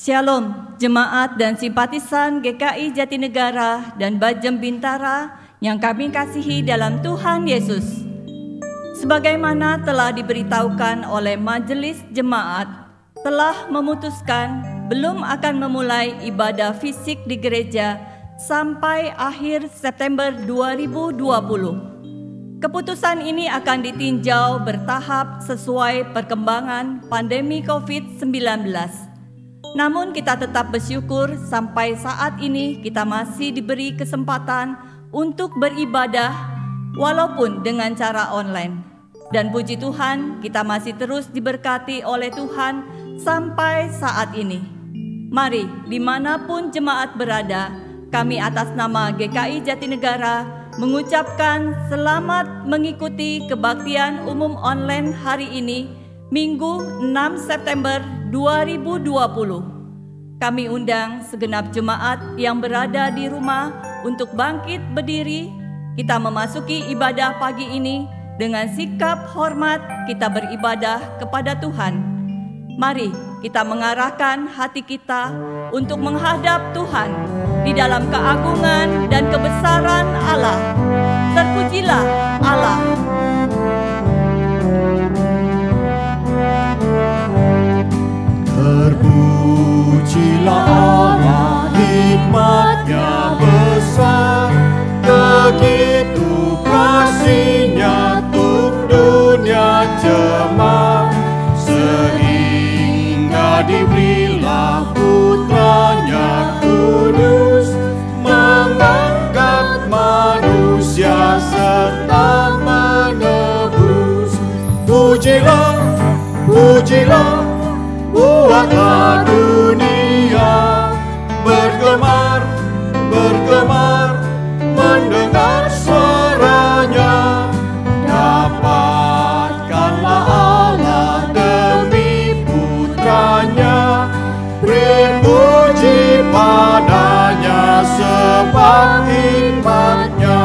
Shalom, jemaat dan simpatisan GKI Jatinegara dan Bajem Bintara yang kami kasihi dalam Tuhan Yesus. Sebagaimana telah diberitahukan oleh majelis jemaat, telah memutuskan belum akan memulai ibadah fisik di gereja sampai akhir September 2020. Keputusan ini akan ditinjau bertahap sesuai perkembangan pandemi COVID-19. Namun kita tetap bersyukur sampai saat ini kita masih diberi kesempatan untuk beribadah walaupun dengan cara online. Dan puji Tuhan, kita masih terus diberkati oleh Tuhan sampai saat ini. Mari, dimanapun jemaat berada, kami atas nama GKI Jatinegara mengucapkan selamat mengikuti kebaktian umum online hari ini, Minggu 6 September 2020. Kami undang segenap jemaat yang berada di rumah untuk bangkit berdiri. Kita memasuki ibadah pagi ini dengan sikap hormat kita beribadah kepada Tuhan. Mari kita mengarahkan hati kita untuk menghadap Tuhan di dalam keagungan dan kebesaran Allah. Terpujilah Allah. Terpujilah Allah, hikmat-Nya besar, begitu kasih-Nya untuk dunia jemaat, sehingga diberilah Putra-Nya kudus, mengangkat manusia serta menebus. Pujilah, pujilah, buatlah dunia bergemar, bergemar, mendengar suaranya. Dapatkanlah Allah demi Putranya, beri puji padanya sebab hikmat-Nya.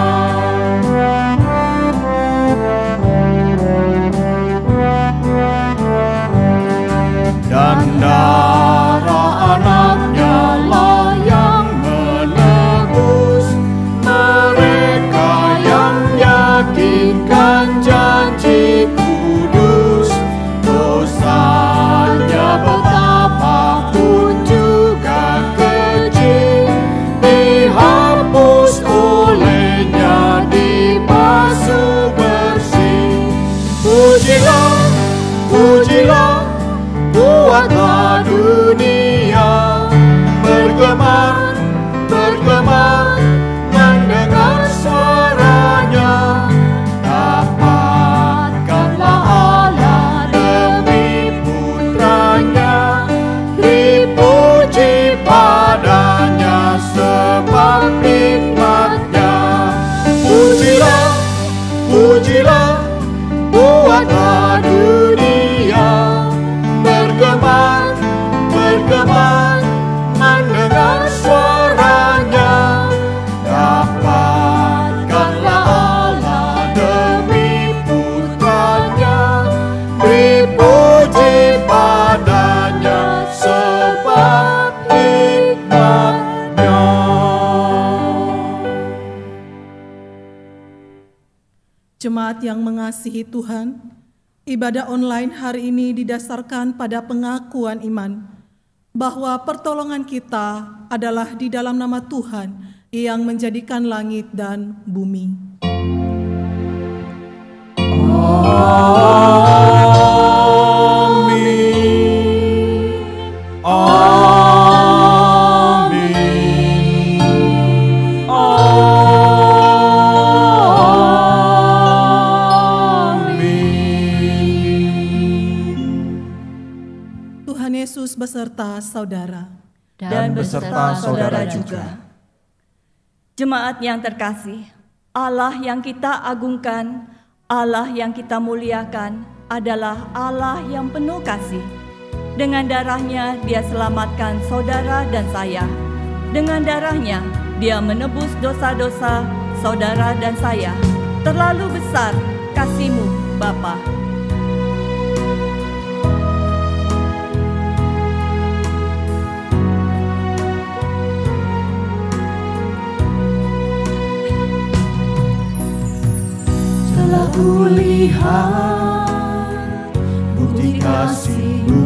Dan darah anak-Nya lah yang menebus mereka yang yakinkan janji kudus. Dosanya betapapun juga kecil, dihapus olehnya, dibasuh bersih. Pujilah, pujilah, buatlah dunia bergemar, bergemar, mendengar suaranya. Dapatkanlah Allah demi Putranya, dipuji padanya sebab hikmat-Nya. Pujilah, pujilah, buatlah dunia bergemar, bergemar, mendengar suaranya. Dapatkanlah Allah demi Putranya, beri puji padanya sebab hikmat-Nya. Jemaat yang mengasihi Tuhan, ibadah online hari ini didasarkan pada pengakuan iman bahwa pertolongan kita adalah di dalam nama Tuhan yang menjadikan langit dan bumi. Amin. Amin. Tuhan Yesus beserta saudara Dan beserta saudara juga. Jemaat yang terkasih, Allah yang kita agungkan, Allah yang kita muliakan adalah Allah yang penuh kasih. Dengan darah-Nya Dia selamatkan saudara dan saya. Dengan darah-Nya Dia menebus dosa-dosa saudara dan saya. Terlalu besar kasih-Mu, Bapa. lihat bukti kasih-Mu,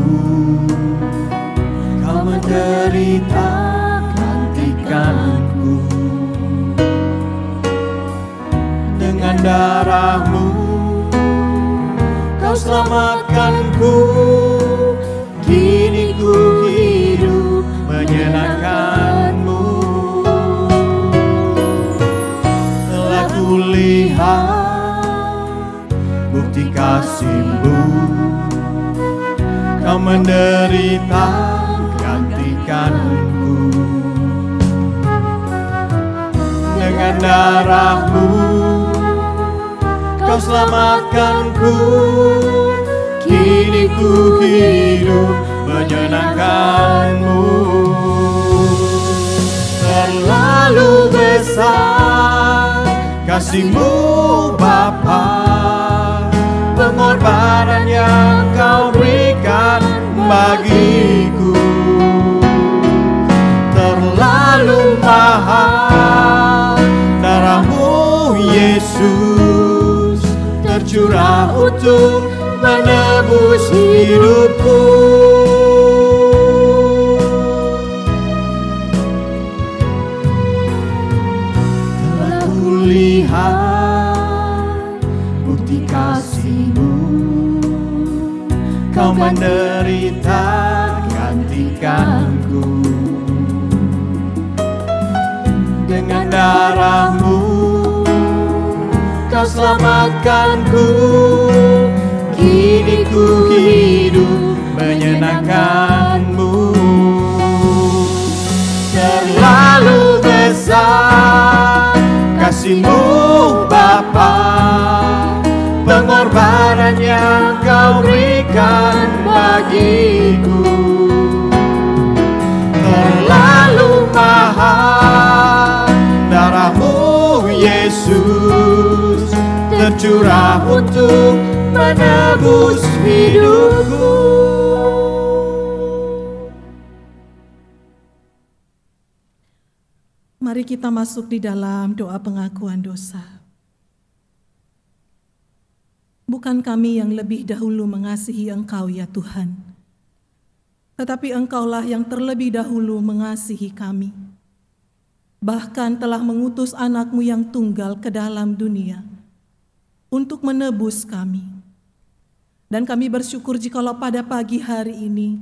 Kau menderita gantikanku. Dengan darah-Mu Kau selamatkanku. Kini ku hidup menyenangkan-Mu. Telah kulihat bukti kasih-Mu, Kau menderita gantikanku. Dengan darah-Mu Kau selamatkanku. Kini ku hidup menyenangkan-Mu. Terlalu besar kasih-Mu Bapa, pengorbanan yang Kau berikan bagiku. Terlalu mahal darah-Mu Yesus, tercurah untuk menebus hidupku. Telah kulihat bukti kasih-Mu, Kau menderita gantikanku. Dengan darah-Mu Kau selamatkanku. Kini ku hidup menyenangkan-Mu. Terlalu besar kasih-Mu Bapa, pengorbanan yang Kau berikan bagiku. Terlalu mahal darah-Mu Yesus, tercurah untuk menebus hidupku. Mari kita masuk di dalam doa pengakuan dosa. Bukan kami yang lebih dahulu mengasihi Engkau ya Tuhan, tetapi Engkaulah yang terlebih dahulu mengasihi kami. Bahkan telah mengutus anak-Mu yang tunggal ke dalam dunia untuk menebus kami. Dan kami bersyukur jikalau pada pagi hari ini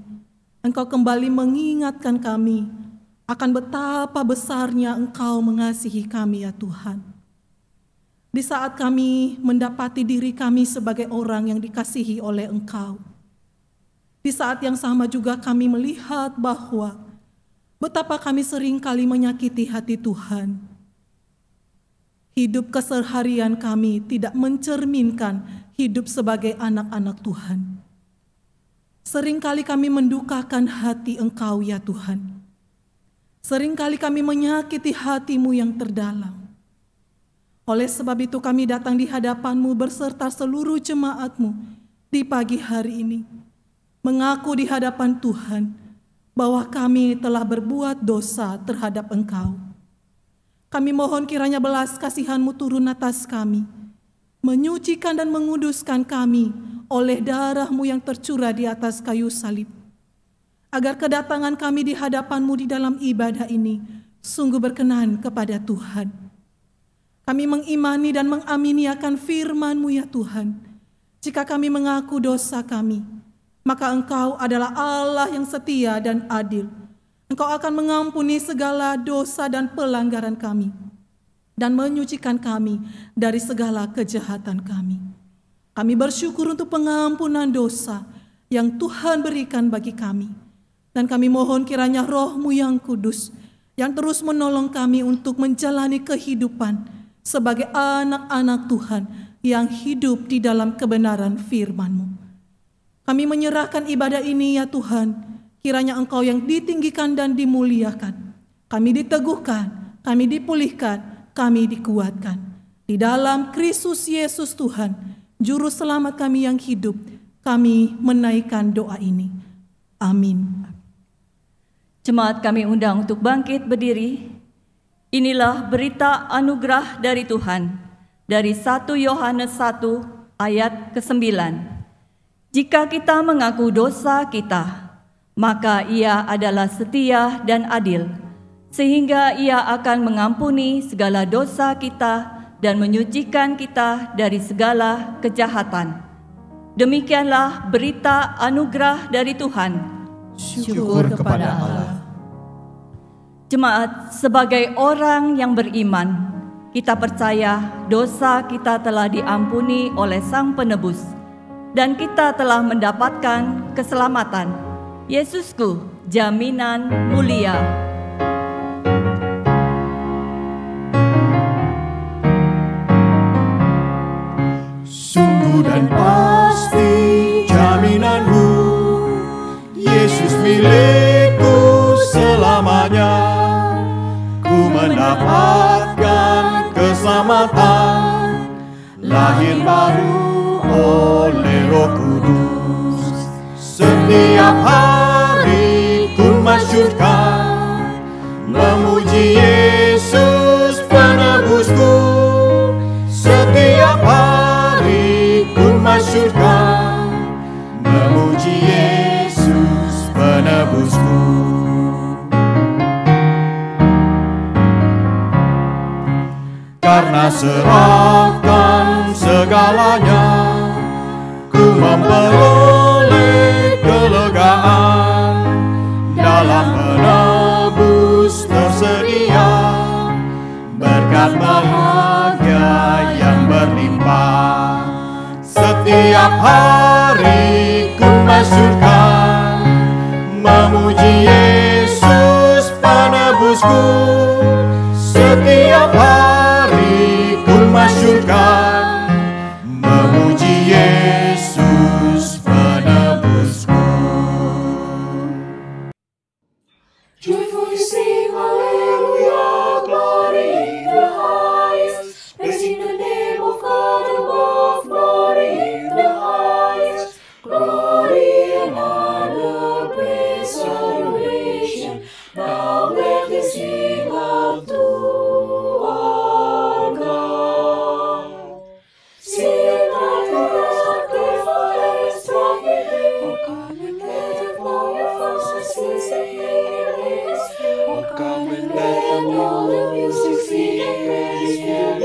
Engkau kembali mengingatkan kami akan betapa besarnya Engkau mengasihi kami ya Tuhan. Di saat kami mendapati diri kami sebagai orang yang dikasihi oleh Engkau, di saat yang sama juga kami melihat bahwa betapa kami seringkali menyakiti hati Tuhan. Hidup keseharian kami tidak mencerminkan hidup sebagai anak-anak Tuhan. Seringkali kami mendukakan hati Engkau ya Tuhan. Seringkali kami menyakiti hati-Mu yang terdalam. Oleh sebab itu kami datang di hadapan-Mu berserta seluruh jemaat-Mu di pagi hari ini, mengaku di hadapan Tuhan bahwa kami telah berbuat dosa terhadap Engkau. Kami mohon kiranya belas kasihan-Mu turun atas kami, menyucikan dan menguduskan kami oleh darah-Mu yang tercurah di atas kayu salib, agar kedatangan kami di hadapan-Mu di dalam ibadah ini sungguh berkenan kepada Tuhan. Kami mengimani dan mengamini akan firman-Mu ya Tuhan. Jika kami mengaku dosa kami, maka Engkau adalah Allah yang setia dan adil. Engkau akan mengampuni segala dosa dan pelanggaran kami dan menyucikan kami dari segala kejahatan kami. Kami bersyukur untuk pengampunan dosa yang Tuhan berikan bagi kami. Dan kami mohon kiranya Roh-Mu yang kudus yang terus menolong kami untuk menjalani kehidupan sebagai anak-anak Tuhan yang hidup di dalam kebenaran firman-Mu. Kami menyerahkan ibadah ini ya Tuhan, kiranya Engkau yang ditinggikan dan dimuliakan. Kami diteguhkan, kami dipulihkan, kami dikuatkan. Di dalam Kristus Yesus Tuhan, Juru Selamat kami yang hidup, kami menaikkan doa ini. Amin. Jemaat kami undang untuk bangkit berdiri. Inilah berita anugerah dari Tuhan, dari 1 Yohanes 1 ayat ke-9. Jika kita mengaku dosa kita, maka Ia adalah setia dan adil, sehingga Ia akan mengampuni segala dosa kita dan menyucikan kita dari segala kejahatan. Demikianlah berita anugerah dari Tuhan. Syukur kepada Allah. Jemaat, sebagai orang yang beriman, kita percaya dosa kita telah diampuni oleh Sang Penebus dan kita telah mendapatkan keselamatan. Yesusku, jaminan mulia. Sungguh dan pasti jaminanmu, Yesus milikku selamanya. Ku mendapatkan keselamatan, lahir baru oleh Roh Kudus. Setiap hari ku masyurkan, memuji Yesus penebusku. Setiap hari ku masyurkan, memuji Yesus penebusku. Karena serahkan segalanya, ku memperoleh kelegaan. Dalam penebus tersedia berkat bahagia yang berlimpah. Setiap hari ku masyurkan, memuji Yesus penebusku. Setiap hari ku masyurkan, memuji Yesus penebusku. Joyfully sing hallelujah, glory in the highest, praising the name of God above, glory in the highest, glory and honor, praise, adoration. Now let us sing unto our God. Sing unto God, grateful and strong in Him. Oh, come and let Him know your voices and praise. Oh, come and let them know the music, sing and praise Him.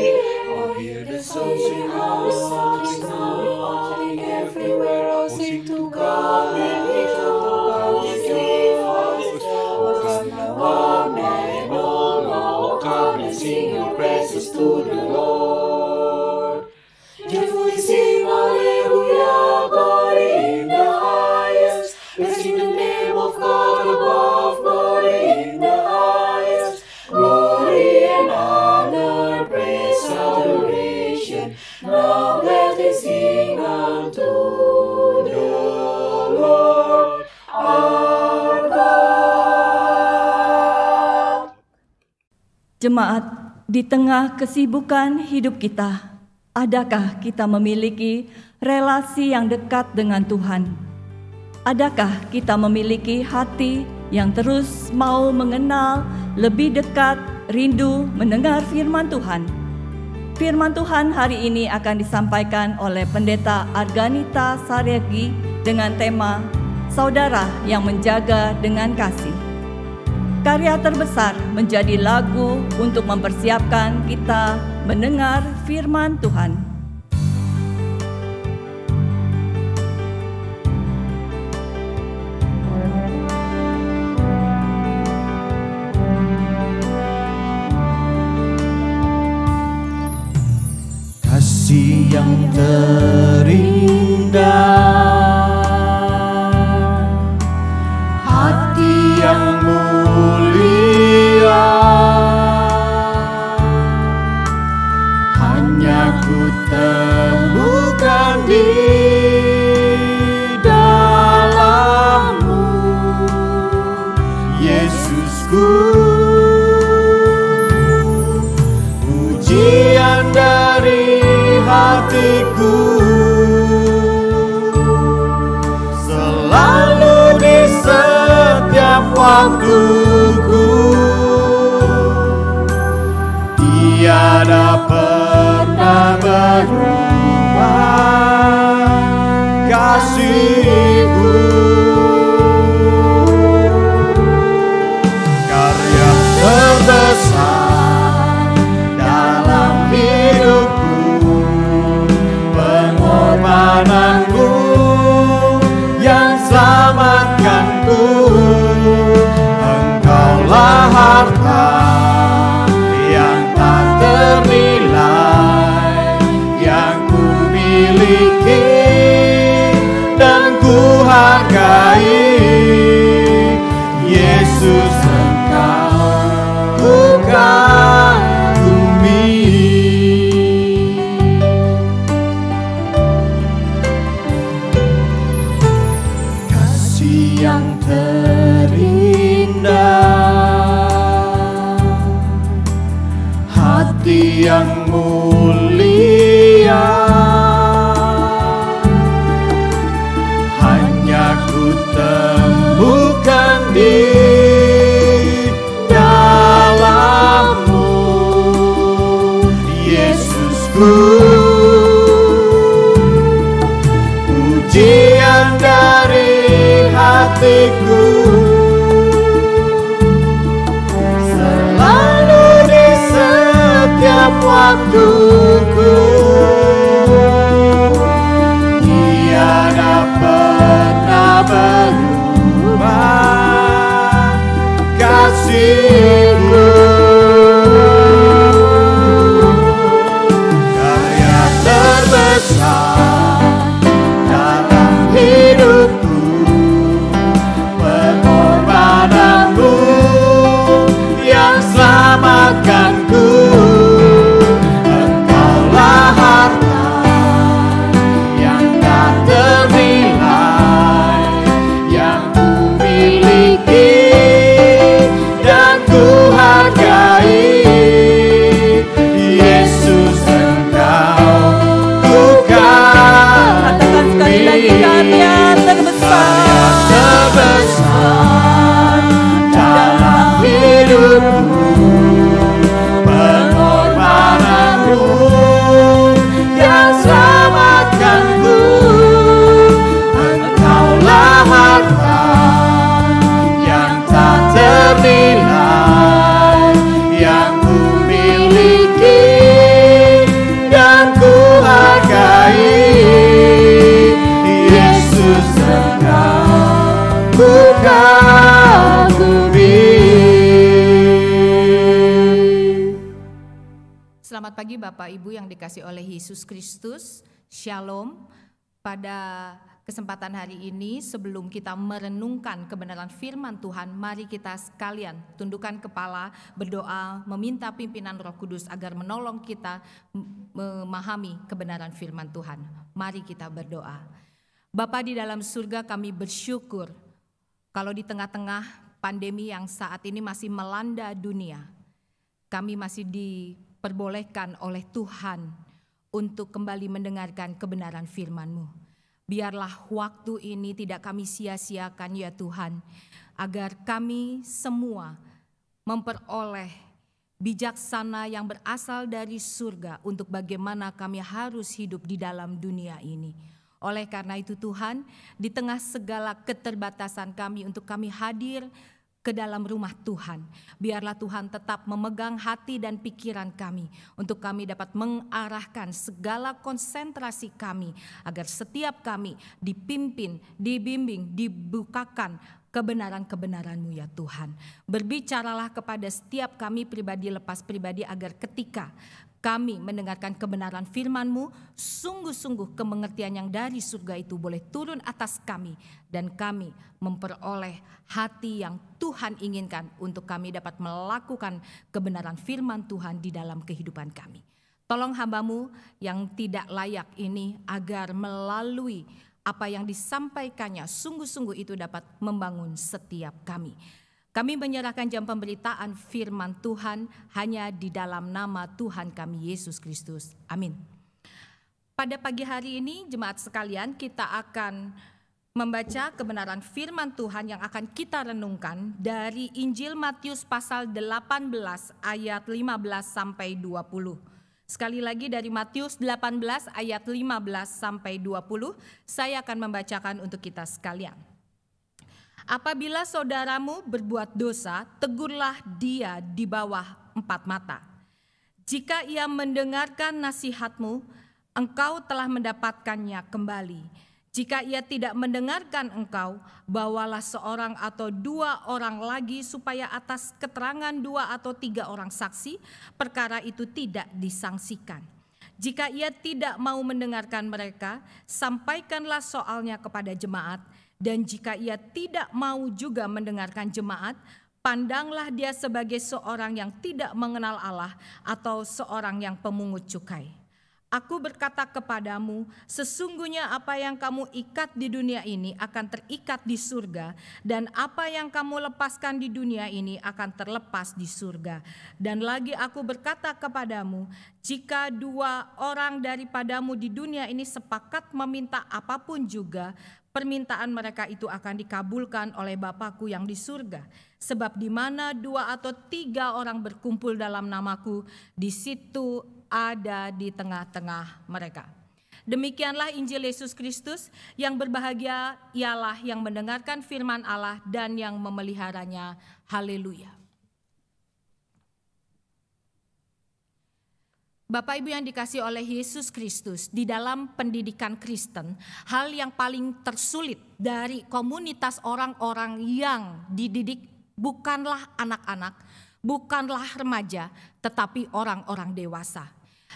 Oh, hear the songs sing our songs now, falling everywhere. Oh, sing to God and lift up the God with your voice. Oh, come now, amen, and all now, come and sing your praises to the Lord. Joyfully sing hallelujah, glory in the highest, praising the name of God above, glory in the highest, glory and honor, praise, adoration. Now let us sing unto the Lord our God. Jemaat, di tengah kesibukan hidup kita, adakah kita memiliki relasi yang dekat dengan Tuhan? Adakah kita memiliki hati yang terus mau mengenal, lebih dekat, rindu mendengar firman Tuhan? Firman Tuhan hari ini akan disampaikan oleh Pendeta Arganita Saryagi dengan tema Saudara yang Menjaga dengan Kasih. Karya terbesar menjadi lagu untuk mempersiapkan kita mendengar firman Tuhan. Kasih yang terindah, hati yang mulia, hanya ku temukan di dalam-Mu, Yesusku. Pujian dari hatiku selalu di setiap waktuku, tiada pernah berubah. yang mulia, hanya ku temukan di dalam-Mu, Yesusku. Pujian dari hatiku selalu di setiap waktuku, tiada pernah berubah kasih-Mu. Karya terbesar dalam hidupku, pengorbananmu yang selamatkanku. Engkaulah harta yang tak ternilai, yang ku miliki dan ku hargai. Yesus, Engkau ku Katakan sekali lagi, karya terbesar dalam hidupku, pengorbananmu yang selamatkanku. Engkaulah harta yang tak ternilai, yang ku miliki dan ku hargai. Yesus, Engkau ku kagumi. Selamat pagi Bapak Ibu yang dikasihi oleh Yesus Kristus. Shalom. Pada kesempatan hari ini, sebelum kita merenungkan kebenaran firman Tuhan, mari kita sekalian tundukkan kepala, berdoa, meminta pimpinan Roh Kudus agar menolong kita memahami kebenaran firman Tuhan. Mari kita berdoa. Bapa di dalam surga, kami bersyukur kalau di tengah-tengah pandemi yang saat ini masih melanda dunia, kami masih diperbolehkan oleh Tuhan untuk kembali mendengarkan kebenaran firman-Mu. Biarlah waktu ini tidak kami sia-siakan ya Tuhan, agar kami semua memperoleh bijaksana yang berasal dari surga untuk bagaimana kami harus hidup di dalam dunia ini. Oleh karena itu Tuhan, di tengah segala keterbatasan kami untuk kami hadir ke dalam rumah Tuhan, biarlah Tuhan tetap memegang hati dan pikiran kami untuk kami dapat mengarahkan segala konsentrasi kami agar setiap kami dipimpin, dibimbing, dibukakan kebenaran-kebenaran-Mu ya Tuhan. Berbicaralah kepada setiap kami pribadi lepas pribadi agar ketika kami mendengarkan kebenaran firman-Mu, sungguh-sungguh kemengertian yang dari surga itu boleh turun atas kami dan kami memperoleh hati yang Tuhan inginkan untuk kami dapat melakukan kebenaran firman Tuhan di dalam kehidupan kami. Tolong hamba-Mu yang tidak layak ini agar melalui apa yang disampaikannya sungguh-sungguh itu dapat membangun setiap kami. Kami menyerahkan jam pemberitaan firman Tuhan hanya di dalam nama Tuhan kami Yesus Kristus. Amin. Pada pagi hari ini jemaat sekalian, kita akan membaca kebenaran firman Tuhan yang akan kita renungkan dari Injil Matius pasal 18 ayat 15 sampai 20. Sekali lagi dari Matius 18 ayat 15 sampai 20, saya akan membacakan untuk kita sekalian. Apabila saudaramu berbuat dosa, tegurlah dia di bawah 4 mata. Jika ia mendengarkan nasihatmu, engkau telah mendapatkannya kembali. Jika ia tidak mendengarkan engkau, bawalah seorang atau 2 orang lagi supaya atas keterangan 2 atau 3 orang saksi, perkara itu tidak disangsikan. Jika ia tidak mau mendengarkan mereka, sampaikanlah soalnya kepada jemaat. Dan jika ia tidak mau juga mendengarkan jemaat, pandanglah dia sebagai seorang yang tidak mengenal Allah atau seorang yang pemungut cukai. Aku berkata kepadamu, sesungguhnya apa yang kamu ikat di dunia ini akan terikat di surga, dan apa yang kamu lepaskan di dunia ini akan terlepas di surga. Dan lagi aku berkata kepadamu, jika 2 orang daripadamu di dunia ini sepakat meminta apapun juga, permintaan mereka itu akan dikabulkan oleh Bapa-Ku yang di surga. Sebab di mana 2 atau 3 orang berkumpul dalam namaku, di situ ada di tengah-tengah mereka. Demikianlah Injil Yesus Kristus. Yang berbahagia ialah yang mendengarkan firman Allah dan yang memeliharanya. Haleluya. Bapak Ibu yang dikasihi oleh Yesus Kristus, di dalam pendidikan Kristen, hal yang paling tersulit dari komunitas orang-orang yang dididik bukanlah anak-anak, bukanlah remaja, tetapi orang-orang dewasa.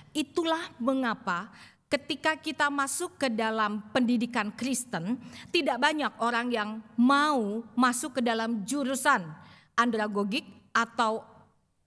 Itulah mengapa ketika kita masuk ke dalam pendidikan Kristen, tidak banyak orang yang mau masuk ke dalam jurusan andragogik atau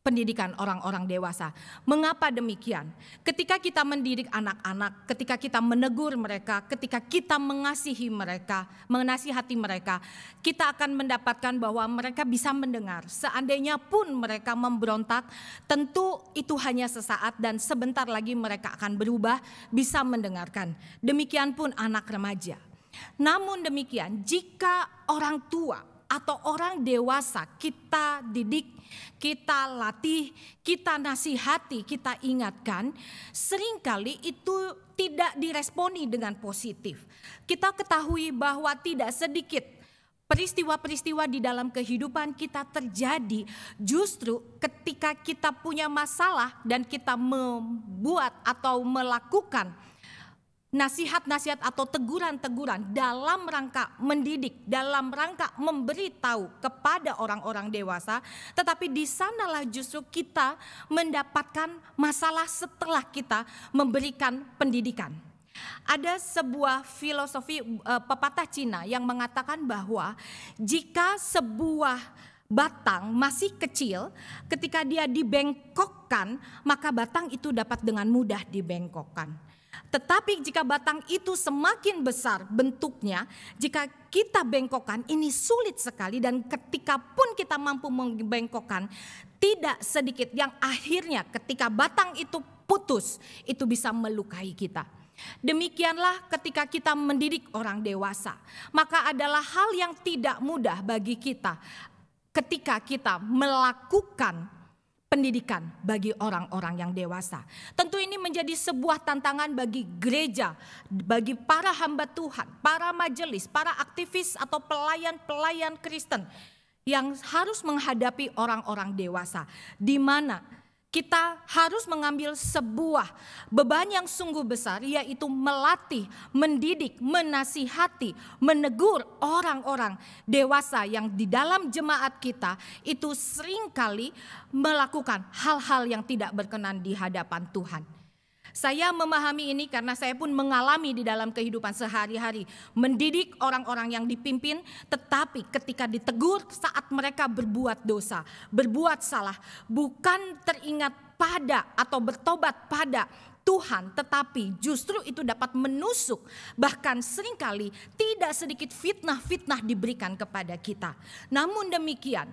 pendidikan orang-orang dewasa. Mengapa demikian? Ketika kita mendidik anak-anak, ketika kita menegur mereka, ketika kita mengasihi mereka, menasihati mereka, kita akan mendapatkan bahwa mereka bisa mendengar. Seandainya pun mereka memberontak, tentu itu hanya sesaat dan sebentar lagi mereka akan berubah, bisa mendengarkan. Demikian pun anak remaja. Namun demikian, jika orang tua atau orang dewasa kita didik, kita latih, kita nasihati, kita ingatkan, seringkali itu tidak diresponi dengan positif. Kita ketahui bahwa tidak sedikit peristiwa-peristiwa di dalam kehidupan kita terjadi justru ketika kita punya masalah dan kita membuat atau melakukan nasihat-nasihat atau teguran-teguran dalam rangka mendidik, dalam rangka memberitahu kepada orang-orang dewasa, tetapi di sanalah justru kita mendapatkan masalah setelah kita memberikan pendidikan. Ada sebuah filosofi pepatah Cina yang mengatakan bahwa jika sebuah batang masih kecil, ketika dia dibengkokkan, maka batang itu dapat dengan mudah dibengkokkan. Tetapi jika batang itu semakin besar bentuknya, jika kita bengkokkan, ini sulit sekali, dan ketika pun kita mampu membengkokkan, tidak sedikit yang akhirnya ketika batang itu putus, itu bisa melukai kita. Demikianlah ketika kita mendidik orang dewasa, maka adalah hal yang tidak mudah bagi kita ketika kita melakukan pendidikan bagi orang-orang yang dewasa. Tentu ini menjadi sebuah tantangan bagi gereja, bagi para hamba Tuhan, para majelis, para aktivis atau pelayan-pelayan Kristen yang harus menghadapi orang-orang dewasa, di mana kita harus mengambil sebuah beban yang sungguh besar, yaitu melatih, mendidik, menasihati, menegur orang-orang dewasa yang di dalam jemaat kita itu seringkali melakukan hal-hal yang tidak berkenan di hadapan Tuhan. Saya memahami ini karena saya pun mengalami di dalam kehidupan sehari-hari. Mendidik orang-orang yang dipimpin, tetapi ketika ditegur saat mereka berbuat dosa, berbuat salah, bukan teringat pada atau bertobat pada Tuhan, tetapi justru itu dapat menusuk. Bahkan seringkali tidak sedikit fitnah-fitnah diberikan kepada kita. Namun demikian,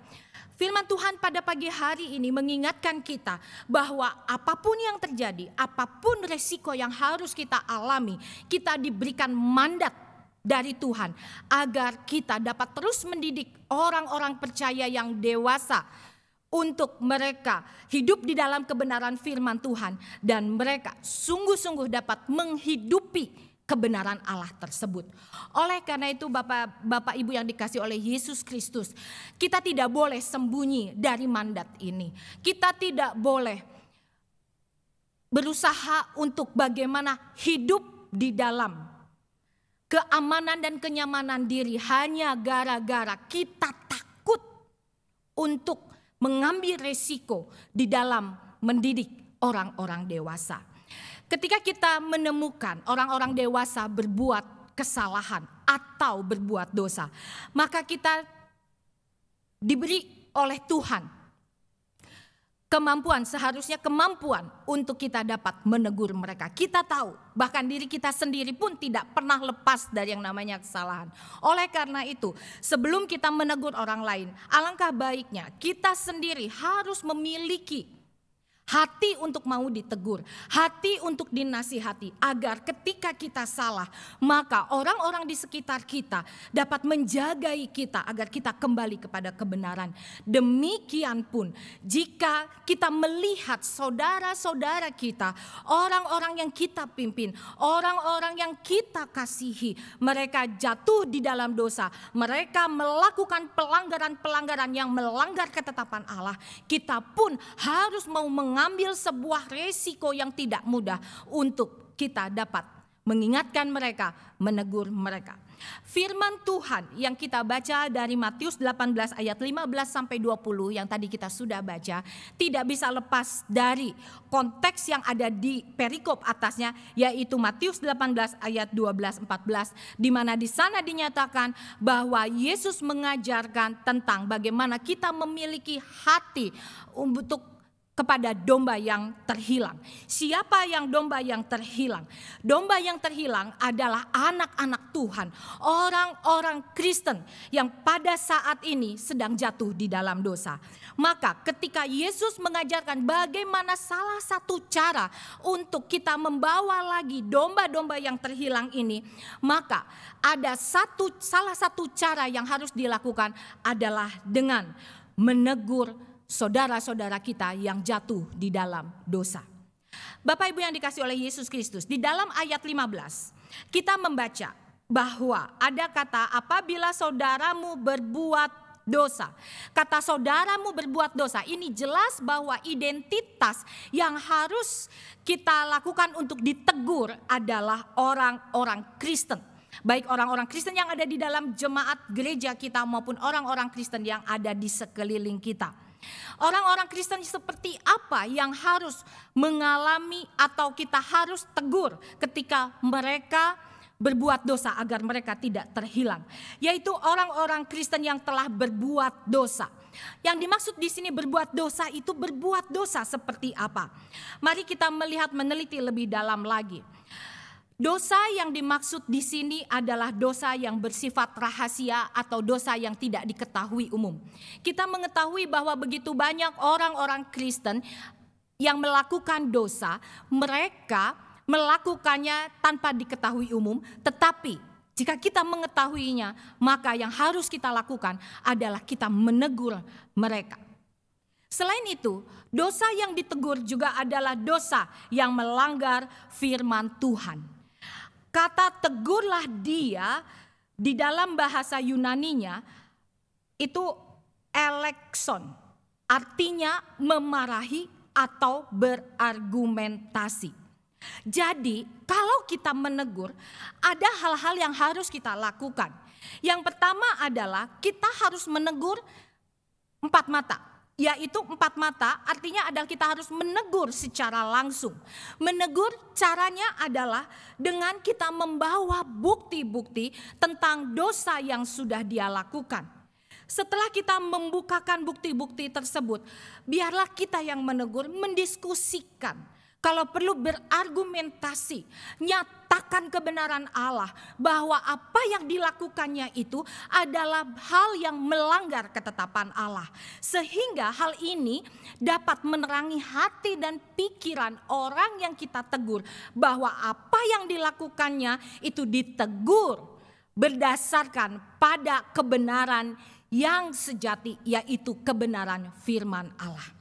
firman Tuhan pada pagi hari ini mengingatkan kita bahwa apapun yang terjadi, apapun resiko yang harus kita alami, kita diberikan mandat dari Tuhan agar kita dapat terus mendidik orang-orang percaya yang dewasa untuk mereka hidup di dalam kebenaran firman Tuhan dan mereka sungguh-sungguh dapat menghidupi kebenaran Allah tersebut. Oleh karena itu Bapak Ibu yang dikasihi oleh Yesus Kristus, kita tidak boleh sembunyi dari mandat ini. Kita tidak boleh berusaha untuk bagaimana hidup di dalam keamanan dan kenyamanan diri hanya gara-gara kita takut untuk mengambil resiko di dalam mendidik orang-orang dewasa. Ketika kita menemukan orang-orang dewasa berbuat kesalahan atau berbuat dosa, maka kita diberi oleh Tuhan seharusnya kemampuan untuk kita dapat menegur mereka. Kita tahu, bahkan diri kita sendiri pun tidak pernah lepas dari yang namanya kesalahan. Oleh karena itu, sebelum kita menegur orang lain, alangkah baiknya kita sendiri harus memiliki hati untuk mau ditegur, hati untuk dinasihati, agar ketika kita salah, maka orang-orang di sekitar kita dapat menjagai kita agar kita kembali kepada kebenaran. Demikian pun jika kita melihat saudara-saudara kita, orang-orang yang kita pimpin, orang-orang yang kita kasihi, mereka jatuh di dalam dosa, mereka melakukan pelanggaran-pelanggaran yang melanggar ketetapan Allah, kita pun harus mau mengambil sebuah resiko yang tidak mudah untuk kita dapat mengingatkan mereka, menegur mereka. Firman Tuhan yang kita baca dari Matius 18 ayat 15 sampai 20 yang tadi kita sudah baca tidak bisa lepas dari konteks yang ada di perikop atasnya, yaitu Matius 18 ayat 12-14, di mana di sana dinyatakan bahwa Yesus mengajarkan tentang bagaimana kita memiliki hati untuk kepada domba yang terhilang. Siapa yang domba yang terhilang? Domba yang terhilang adalah anak-anak Tuhan, orang-orang Kristen yang pada saat ini sedang jatuh di dalam dosa. Maka ketika Yesus mengajarkan bagaimana salah satu cara untuk kita membawa lagi domba-domba yang terhilang ini, maka ada salah satu cara yang harus dilakukan adalah dengan menegur saudara-saudara kita yang jatuh di dalam dosa. Bapak Ibu yang dikasihi oleh Yesus Kristus, di dalam ayat 15 kita membaca bahwa ada kata apabila saudaramu berbuat dosa. Kata saudaramu berbuat dosa ini jelas bahwa identitas yang harus kita lakukan untuk ditegur adalah orang-orang Kristen. Baik orang-orang Kristen yang ada di dalam jemaat gereja kita maupun orang-orang Kristen yang ada di sekeliling kita. Orang-orang Kristen seperti apa yang harus mengalami atau kita harus tegur ketika mereka berbuat dosa agar mereka tidak terhilang, yaitu orang-orang Kristen yang telah berbuat dosa. Yang dimaksud di sini berbuat dosa itu berbuat dosa seperti apa? Mari kita melihat meneliti lebih dalam lagi. Dosa yang dimaksud di sini adalah dosa yang bersifat rahasia atau dosa yang tidak diketahui umum. Kita mengetahui bahwa begitu banyak orang-orang Kristen yang melakukan dosa, mereka melakukannya tanpa diketahui umum, tetapi jika kita mengetahuinya, maka yang harus kita lakukan adalah kita menegur mereka. Selain itu, dosa yang ditegur juga adalah dosa yang melanggar firman Tuhan. Kata tegurlah dia di dalam bahasa Yunaninya itu elekson, artinya memarahi atau berargumentasi. Jadi kalau kita menegur ada hal-hal yang harus kita lakukan. Yang pertama adalah kita harus menegur 4 mata. Yaitu 4 mata artinya adalah kita harus menegur secara langsung. Menegur caranya adalah dengan kita membawa bukti-bukti tentang dosa yang sudah dia lakukan. Setelah kita membukakan bukti-bukti tersebut, biarlah kita yang menegur mendiskusikan. Kalau perlu berargumentasi, nyatakan kebenaran Allah bahwa apa yang dilakukannya itu adalah hal yang melanggar ketetapan Allah. Sehingga hal ini dapat menerangi hati dan pikiran orang yang kita tegur bahwa apa yang dilakukannya itu ditegur berdasarkan pada kebenaran yang sejati, yaitu kebenaran firman Allah.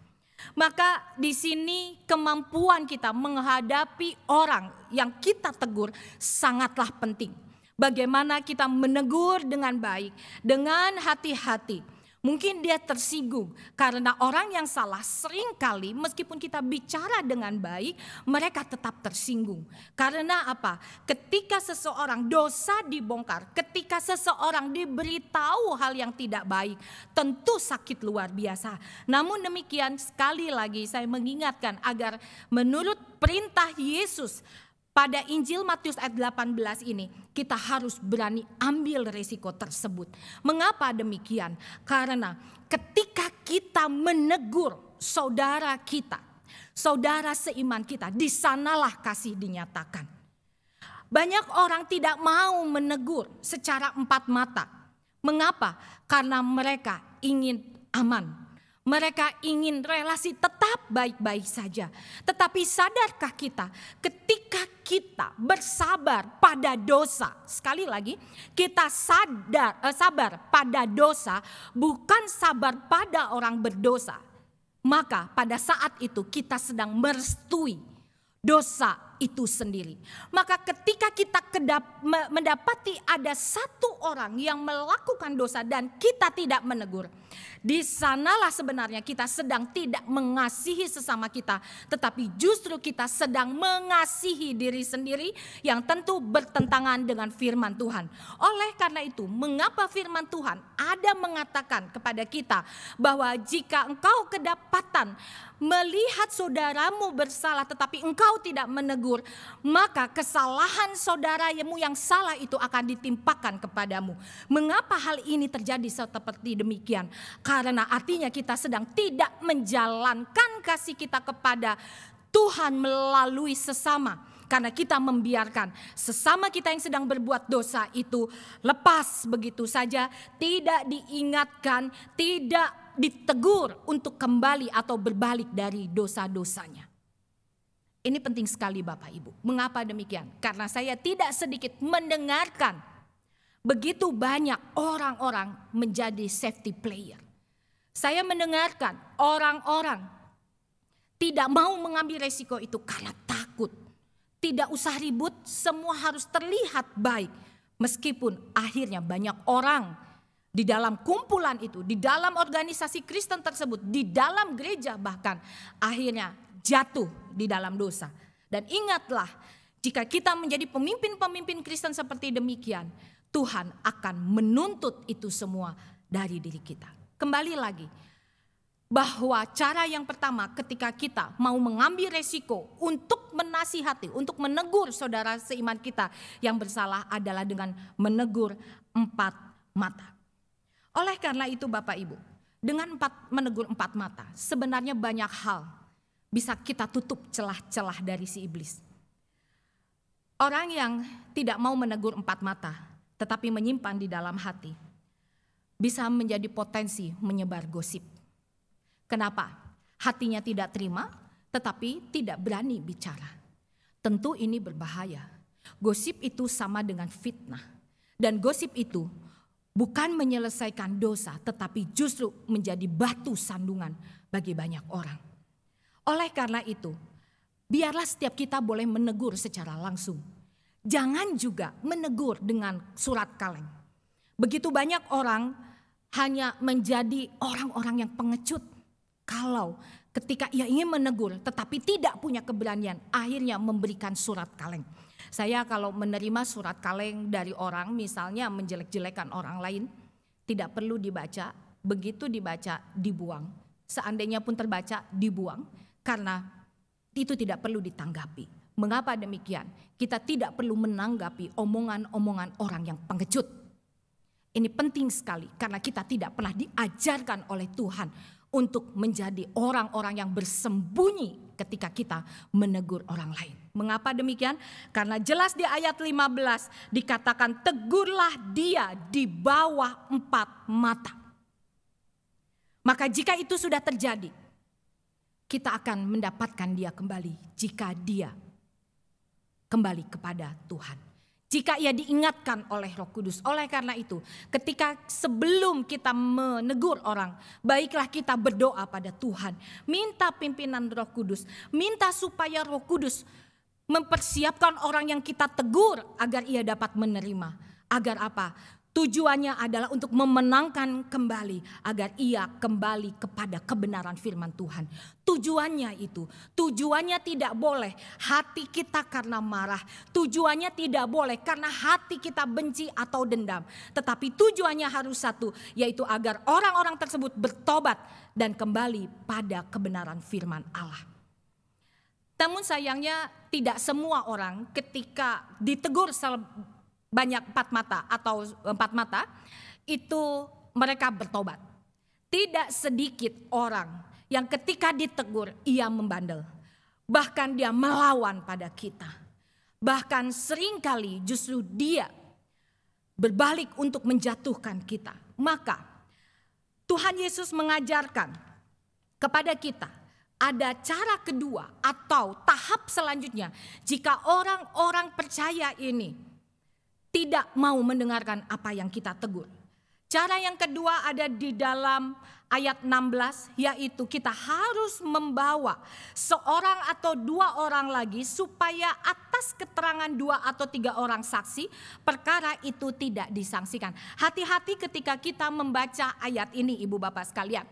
Maka di sini kemampuan kita menghadapi orang yang kita tegur sangatlah penting. Bagaimana kita menegur dengan baik, dengan hati-hati. Mungkin dia tersinggung karena orang yang salah seringkali meskipun kita bicara dengan baik, mereka tetap tersinggung. Karena apa? Ketika seseorang dosa dibongkar, ketika seseorang diberitahu hal yang tidak baik, tentu sakit luar biasa. Namun demikian sekali lagi saya mengingatkan agar menurut perintah Yesus pada Injil Matius ayat 18 ini kita harus berani ambil resiko tersebut. Mengapa demikian? Karena ketika kita menegur saudara kita, saudara seiman kita, di sanalah kasih dinyatakan. Banyak orang tidak mau menegur secara empat mata. Mengapa? Karena mereka ingin aman. Mereka ingin relasi tetap baik-baik saja. Tetapi sadarkah kita ketika kita bersabar pada dosa. Sekali lagi, kita sabar pada dosa, bukan sabar pada orang berdosa. Maka pada saat itu kita sedang merestui dosa itu sendiri. Maka ketika kita mendapati ada satu orang yang melakukan dosa dan kita tidak menegur, di sanalah sebenarnya kita sedang tidak mengasihi sesama kita, tetapi justru kita sedang mengasihi diri sendiri yang tentu bertentangan dengan firman Tuhan. Oleh karena itu, mengapa firman Tuhan ada mengatakan kepada kita bahwa jika engkau kedapatan melihat saudaramu bersalah tetapi engkau tidak menegur, maka kesalahan saudaramu yang salah itu akan ditimpakan kepadamu. Mengapa hal ini terjadi seperti demikian? Karena artinya kita sedang tidak menjalankan kasih kita kepada Tuhan melalui sesama. Karena kita membiarkan sesama kita yang sedang berbuat dosa itu lepas begitu saja, tidak diingatkan, tidak ditegur untuk kembali atau berbalik dari dosa-dosanya. Ini penting sekali Bapak Ibu. Mengapa demikian? Karena saya tidak sedikit mendengarkan begitu banyak orang-orang menjadi safety player. Saya mendengarkan orang-orang tidak mau mengambil resiko itu karena takut. Tidak usah ribut, semua harus terlihat baik. Meskipun akhirnya banyak orang di dalam kumpulan itu, di dalam organisasi Kristen tersebut, di dalam gereja bahkan akhirnya jatuh di dalam dosa. Dan ingatlah, jika kita menjadi pemimpin-pemimpin Kristen seperti demikian, Tuhan akan menuntut itu semua dari diri kita. Kembali lagi, bahwa cara yang pertama ketika kita mau mengambil resiko untuk menasihati, untuk menegur saudara seiman kita yang bersalah adalah dengan menegur empat mata. Oleh karena itu Bapak Ibu, dengan menegur empat mata, sebenarnya banyak hal bisa kita tutup celah-celah dari si iblis. Orang yang tidak mau menegur empat mata, tetapi menyimpan di dalam hati, bisa menjadi potensi menyebar gosip. Kenapa? Hatinya tidak terima, tetapi tidak berani bicara. Tentu ini berbahaya. Gosip itu sama dengan fitnah. Dan gosip itu bukan menyelesaikan dosa, tetapi justru menjadi batu sandungan bagi banyak orang. Oleh karena itu, biarlah setiap kita boleh menegur secara langsung. Jangan juga menegur dengan surat kaleng. Begitu banyak orang hanya menjadi orang-orang yang pengecut. Kalau ketika ia ingin menegur tetapi tidak punya keberanian, akhirnya memberikan surat kaleng. Saya kalau menerima surat kaleng dari orang, misalnya menjelek-jelekan orang lain, tidak perlu dibaca, begitu dibaca dibuang. Seandainya pun terbaca dibuang, karena itu tidak perlu ditanggapi. Mengapa demikian? Kita tidak perlu menanggapi omongan-omongan orang yang pengecut. Ini penting sekali karena kita tidak pernah diajarkan oleh Tuhan untuk menjadi orang-orang yang bersembunyi ketika kita menegur orang lain. Mengapa demikian? Karena jelas di ayat 15 dikatakan tegurlah dia di bawah empat mata. Maka jika itu sudah terjadi, kita akan mendapatkan dia kembali jika dia kembali kepada Tuhan. Jika ia diingatkan oleh Roh Kudus. Oleh karena itu, ketika sebelum kita menegur orang, baiklah kita berdoa pada Tuhan. Minta pimpinan Roh Kudus. Minta supaya Roh Kudus mempersiapkan orang yang kita tegur agar ia dapat menerima. Agar apa? Tujuannya adalah untuk memenangkan kembali agar ia kembali kepada kebenaran firman Tuhan. Tujuannya itu, tujuannya tidak boleh hati kita karena marah. Tujuannya tidak boleh karena hati kita benci atau dendam. Tetapi tujuannya harus satu, yaitu agar orang-orang tersebut bertobat dan kembali pada kebenaran firman Allah. Namun sayangnya tidak semua orang ketika ditegur banyak empat mata itu mereka bertobat. Tidak sedikit orang yang ketika ditegur ia membandel. Bahkan dia melawan pada kita. Bahkan seringkali justru dia berbalik untuk menjatuhkan kita. Maka Tuhan Yesus mengajarkan kepada kita ada cara kedua atau tahap selanjutnya jika orang-orang percaya ini tidak mau mendengarkan apa yang kita tegur. Cara yang kedua ada di dalam ayat 16, yaitu kita harus membawa seorang atau dua orang lagi supaya atas keterangan 2 atau 3 orang saksi perkara itu tidak disangsikan. Hati-hati ketika kita membaca ayat ini ibu bapak sekalian.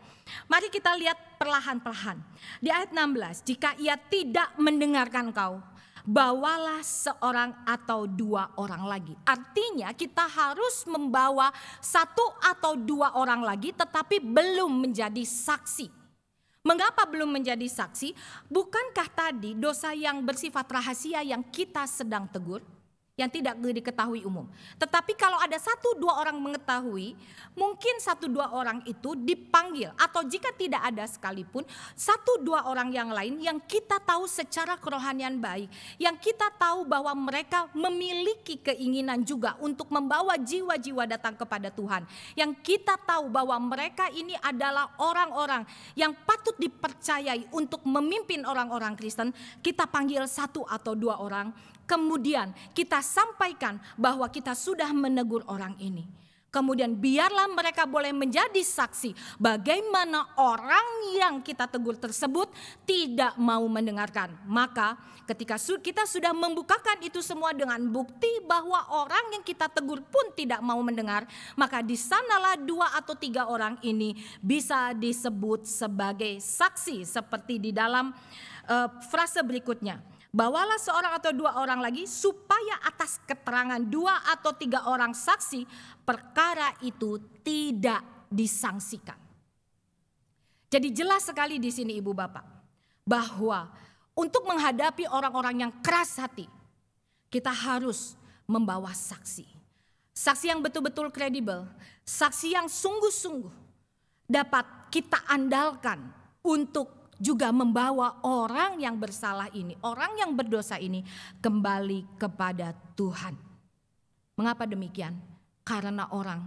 Mari kita lihat perlahan-lahan. Di ayat 16, jika ia tidak mendengarkan kau, bawalah seorang atau 2 orang lagi. Artinya kita harus membawa 1 atau 2 orang lagi tetapi belum menjadi saksi. Mengapa belum menjadi saksi? Bukankah tadi dosa yang bersifat rahasia yang kita sedang tegur? Yang tidak diketahui umum. Tetapi kalau ada 1-2 orang mengetahui, mungkin 1-2 orang itu dipanggil. Atau jika tidak ada sekalipun, 1-2 orang yang lain yang kita tahu secara kerohanian baik. Yang kita tahu bahwa mereka memiliki keinginan juga untuk membawa jiwa-jiwa datang kepada Tuhan. Yang kita tahu bahwa mereka ini adalah orang-orang yang patut dipercayai untuk memimpin orang-orang Kristen. Kita panggil 1 atau 2 orang. Kemudian kita sampaikan bahwa kita sudah menegur orang ini. Kemudian biarlah mereka boleh menjadi saksi bagaimana orang yang kita tegur tersebut tidak mau mendengarkan. Maka ketika kita sudah membukakan itu semua dengan bukti bahwa orang yang kita tegur pun tidak mau mendengar, maka di sanalah 2 atau 3 orang ini bisa disebut sebagai saksi seperti di dalam frase berikutnya. Bawalah seorang atau 2 orang lagi supaya atas keterangan 2 atau 3 orang saksi perkara itu tidak disangsikan. Jadi jelas sekali di sini ibu bapak bahwa untuk menghadapi orang-orang yang keras hati kita harus membawa saksi. Saksi yang betul-betul kredibel, saksi yang sungguh-sungguh dapat kita andalkan untuk juga membawa orang yang bersalah ini, orang yang berdosa ini kembali kepada Tuhan. Mengapa demikian? Karena orang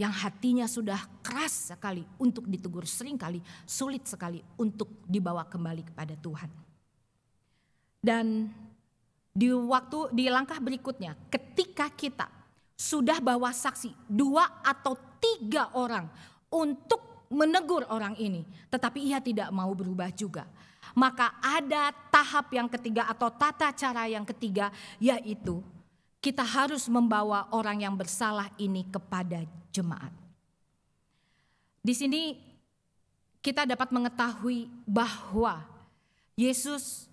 yang hatinya sudah keras sekali untuk ditegur, seringkali sulit sekali untuk dibawa kembali kepada Tuhan. Dan di langkah berikutnya, ketika kita sudah bawa saksi 2 atau 3 orang untuk menegur orang ini, tetapi ia tidak mau berubah juga. Maka ada tahap yang ketiga atau tata cara yang ketiga, yaitu kita harus membawa orang yang bersalah ini kepada jemaat. Di sini kita dapat mengetahui bahwa Yesus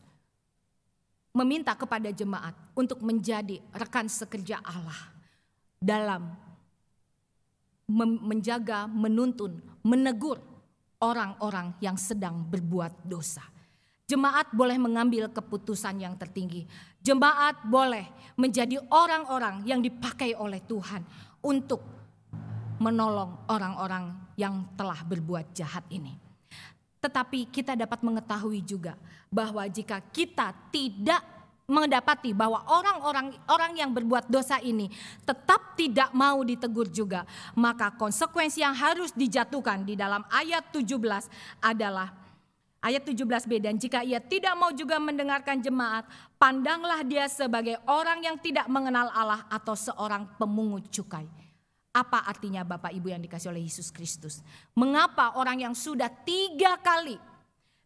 meminta kepada jemaat untuk menjadi rekan sekerja Allah dalam menjaga, menuntun, menegur orang-orang yang sedang berbuat dosa. Jemaat boleh mengambil keputusan yang tertinggi. Jemaat boleh menjadi orang-orang yang dipakai oleh Tuhan untuk menolong orang-orang yang telah berbuat jahat ini. Tetapi kita dapat mengetahui juga bahwa jika kita tidak mendapati bahwa orang yang berbuat dosa ini tetap tidak mau ditegur juga, maka konsekuensi yang harus dijatuhkan di dalam ayat 17 adalah ayat 17b, dan jika ia tidak mau juga mendengarkan jemaat, pandanglah dia sebagai orang yang tidak mengenal Allah atau seorang pemungut cukai. Apa artinya Bapak Ibu yang dikasih oleh Yesus Kristus? Mengapa orang yang sudah 3 kali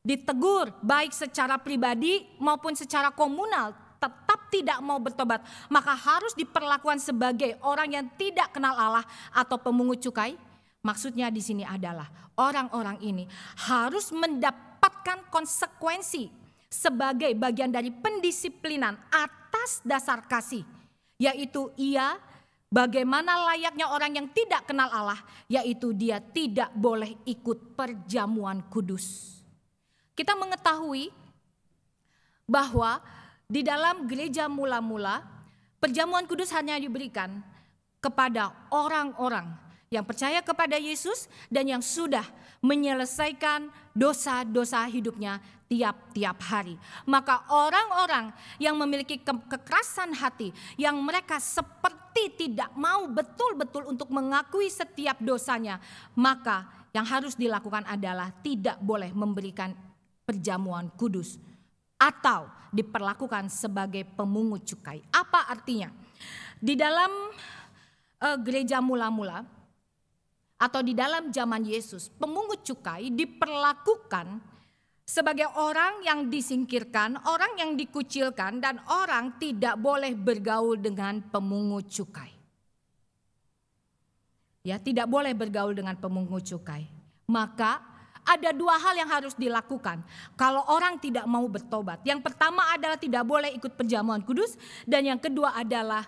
ditegur baik secara pribadi maupun secara komunal tetap tidak mau bertobat, maka harus diperlakukan sebagai orang yang tidak kenal Allah atau pemungut cukai? Maksudnya di sini adalah orang-orang ini harus mendapatkan konsekuensi sebagai bagian dari pendisiplinan atas dasar kasih, yaitu ia bagaimana layaknya orang yang tidak kenal Allah, yaitu dia tidak boleh ikut perjamuan kudus. Kita mengetahui bahwa di dalam gereja mula-mula perjamuan kudus hanya diberikan kepada orang-orang yang percaya kepada Yesus dan yang sudah menyelesaikan dosa-dosa hidupnya tiap-tiap hari. Maka orang-orang yang memiliki kekerasan hati, yang mereka seperti tidak mau betul-betul untuk mengakui setiap dosanya, maka yang harus dilakukan adalah tidak boleh memberikan perjamuan kudus atau diperlakukan sebagai pemungut cukai. Apa artinya? Di dalam gereja mula-mula atau di dalam zaman Yesus, pemungut cukai diperlakukan sebagai orang yang disingkirkan, orang yang dikucilkan, dan orang tidak boleh bergaul dengan pemungut cukai. Ya, tidak boleh bergaul dengan pemungut cukai. Maka ada dua hal yang harus dilakukan kalau orang tidak mau bertobat. Yang pertama adalah tidak boleh ikut perjamuan kudus, dan yang kedua adalah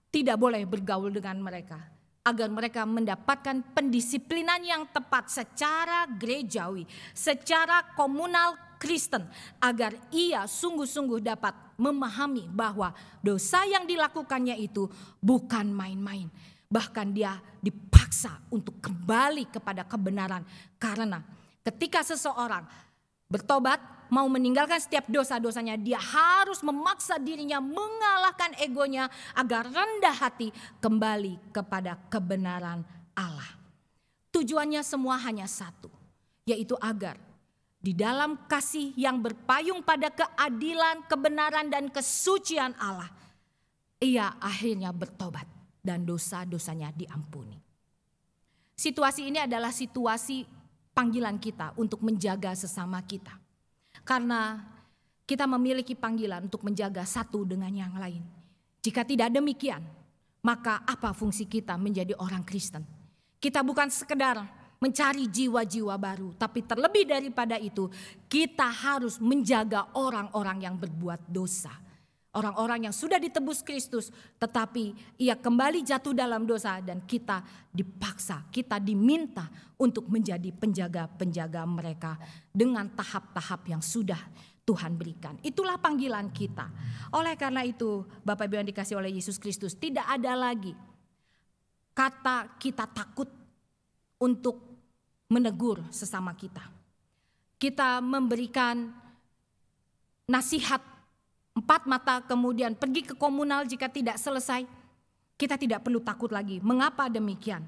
tidak boleh bergaul dengan mereka, agar mereka mendapatkan pendisiplinan yang tepat secara gerejawi, secara komunal Kristen, agar ia sungguh-sungguh dapat memahami bahwa dosa yang dilakukannya itu bukan main-main. Bahkan dia dipaksa untuk kembali kepada kebenaran, karena ketika seseorang bertobat, mau meninggalkan setiap dosa-dosanya, dia harus memaksa dirinya, mengalahkan egonya agar rendah hati kembali kepada kebenaran Allah. Tujuannya semua hanya satu, yaitu agar di dalam kasih yang berpayung pada keadilan, kebenaran, dan kesucian Allah, ia akhirnya bertobat dan dosa-dosanya diampuni. Situasi ini adalah situasi panggilan kita untuk menjaga sesama kita. Karena kita memiliki panggilan untuk menjaga satu dengan yang lain. Jika tidak demikian, maka apa fungsi kita menjadi orang Kristen? Kita bukan sekedar mencari jiwa-jiwa baru, tapi terlebih daripada itu, kita harus menjaga orang-orang yang berbuat dosa. Orang-orang yang sudah ditebus Kristus, tetapi ia kembali jatuh dalam dosa, dan kita dipaksa, kita diminta untuk menjadi penjaga-penjaga mereka dengan tahap-tahap yang sudah Tuhan berikan. Itulah panggilan kita. Oleh karena itu, Bapak Ibu yang dikasihi oleh Yesus Kristus, tidak ada lagi kata kita takut untuk menegur sesama kita. Kita memberikan nasihat 4 mata, kemudian pergi ke komunal jika tidak selesai. Kita tidak perlu takut lagi. Mengapa demikian?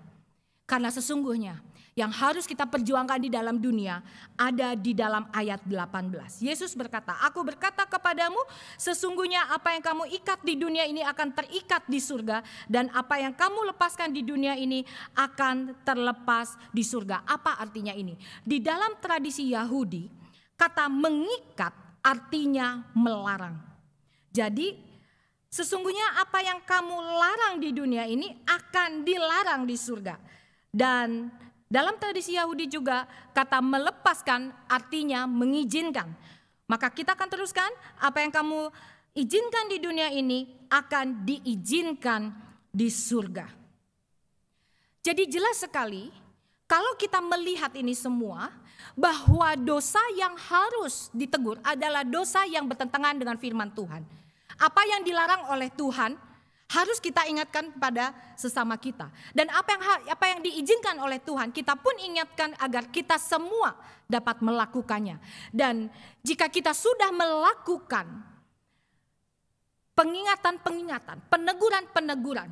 Karena sesungguhnya yang harus kita perjuangkan di dalam dunia ada di dalam ayat 18. Yesus berkata, "Aku berkata kepadamu, sesungguhnya apa yang kamu ikat di dunia ini akan terikat di surga, dan apa yang kamu lepaskan di dunia ini akan terlepas di surga." Apa artinya ini? Di dalam tradisi Yahudi, kata mengikat artinya melarang. Jadi sesungguhnya apa yang kamu larang di dunia ini akan dilarang di surga. Dan dalam tradisi Yahudi juga kata melepaskan artinya mengizinkan. Maka kita akan teruskan, apa yang kamu izinkan di dunia ini akan diizinkan di surga. Jadi jelas sekali kalau kita melihat ini semua, bahwa dosa yang harus ditegur adalah dosa yang bertentangan dengan firman Tuhan. Apa yang dilarang oleh Tuhan harus kita ingatkan kepada sesama kita. Dan apa yang diizinkan oleh Tuhan, kita pun ingatkan agar kita semua dapat melakukannya. Dan jika kita sudah melakukan pengingatan-pengingatan, peneguran-peneguran,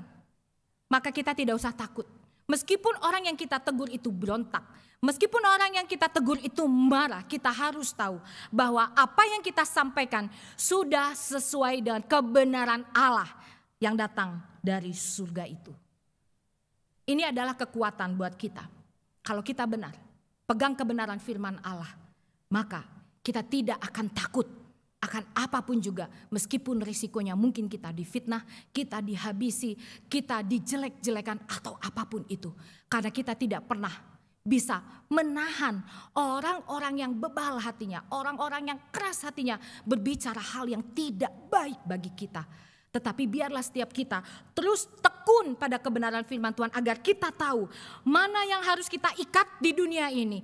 maka kita tidak usah takut. Meskipun orang yang kita tegur itu berontak, meskipun orang yang kita tegur itu marah, kita harus tahu bahwa apa yang kita sampaikan sudah sesuai dengan kebenaran Allah yang datang dari surga itu. Ini adalah kekuatan buat kita. Kalau kita benar, pegang kebenaran firman Allah, maka kita tidak akan takut akan apapun juga, meskipun risikonya mungkin kita difitnah, kita dihabisi, kita dijelek-jelekan atau apapun itu. Karena kita tidak pernah bisa menahan orang-orang yang bebal hatinya, orang-orang yang keras hatinya berbicara hal yang tidak baik bagi kita. Tetapi biarlah setiap kita terus tekun pada kebenaran firman Tuhan agar kita tahu mana yang harus kita ikat di dunia ini,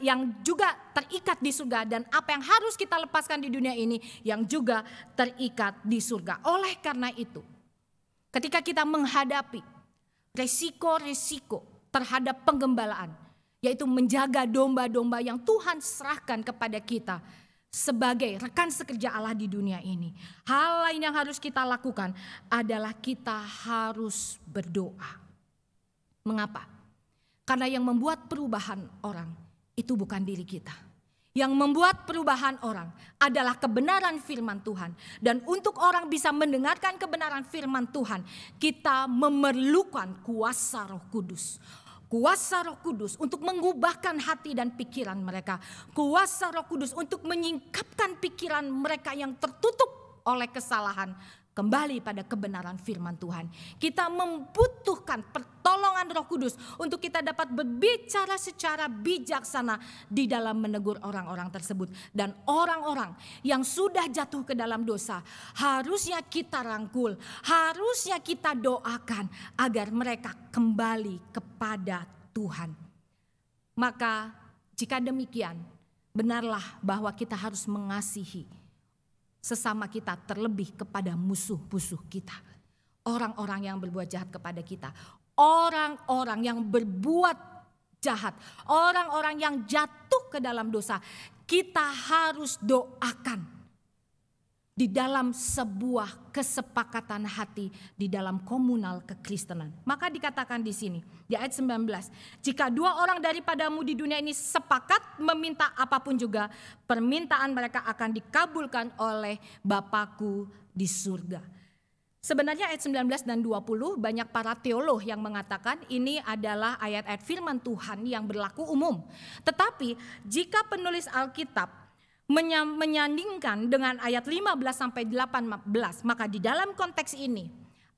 yang juga terikat di surga, dan apa yang harus kita lepaskan di dunia ini yang juga terikat di surga. Oleh karena itu, ketika kita menghadapi resiko-resiko terhadap penggembalaan, yaitu menjaga domba-domba yang Tuhan serahkan kepada kita sebagai rekan sekerja Allah di dunia ini. Hal lain yang harus kita lakukan adalah kita harus berdoa. Mengapa? Karena yang membuat perubahan orang itu bukan diri kita. Yang membuat perubahan orang adalah kebenaran firman Tuhan. Dan untuk orang bisa mendengarkan kebenaran firman Tuhan, kita memerlukan kuasa Roh Kudus. Kuasa Roh Kudus untuk mengubahkan hati dan pikiran mereka. Kuasa Roh Kudus untuk menyingkapkan pikiran mereka yang tertutup oleh kesalahan kembali pada kebenaran firman Tuhan. Kita membutuhkan pertolongan Roh Kudus untuk kita dapat berbicara secara bijaksana di dalam menegur orang-orang tersebut. Dan orang-orang yang sudah jatuh ke dalam dosa harusnya kita rangkul, harusnya kita doakan agar mereka kembali kepada Tuhan. Maka jika demikian, benarlah bahwa kita harus mengasihi sesama kita, terlebih kepada musuh-musuh kita. Orang-orang yang berbuat jahat kepada kita. Orang-orang yang berbuat jahat. Orang-orang yang jatuh ke dalam dosa. Kita harus doakan. Di dalam sebuah kesepakatan hati di dalam komunal kekristenan. Maka dikatakan di sini, di ayat 19. Jika dua orang daripadamu di dunia ini sepakat meminta apapun juga, permintaan mereka akan dikabulkan oleh Bapakku di surga. Sebenarnya ayat 19 dan 20 banyak para teolog yang mengatakan ini adalah ayat-ayat firman Tuhan yang berlaku umum. Tetapi jika penulis Alkitab menyandingkan dengan ayat 15 sampai 18, maka di dalam konteks ini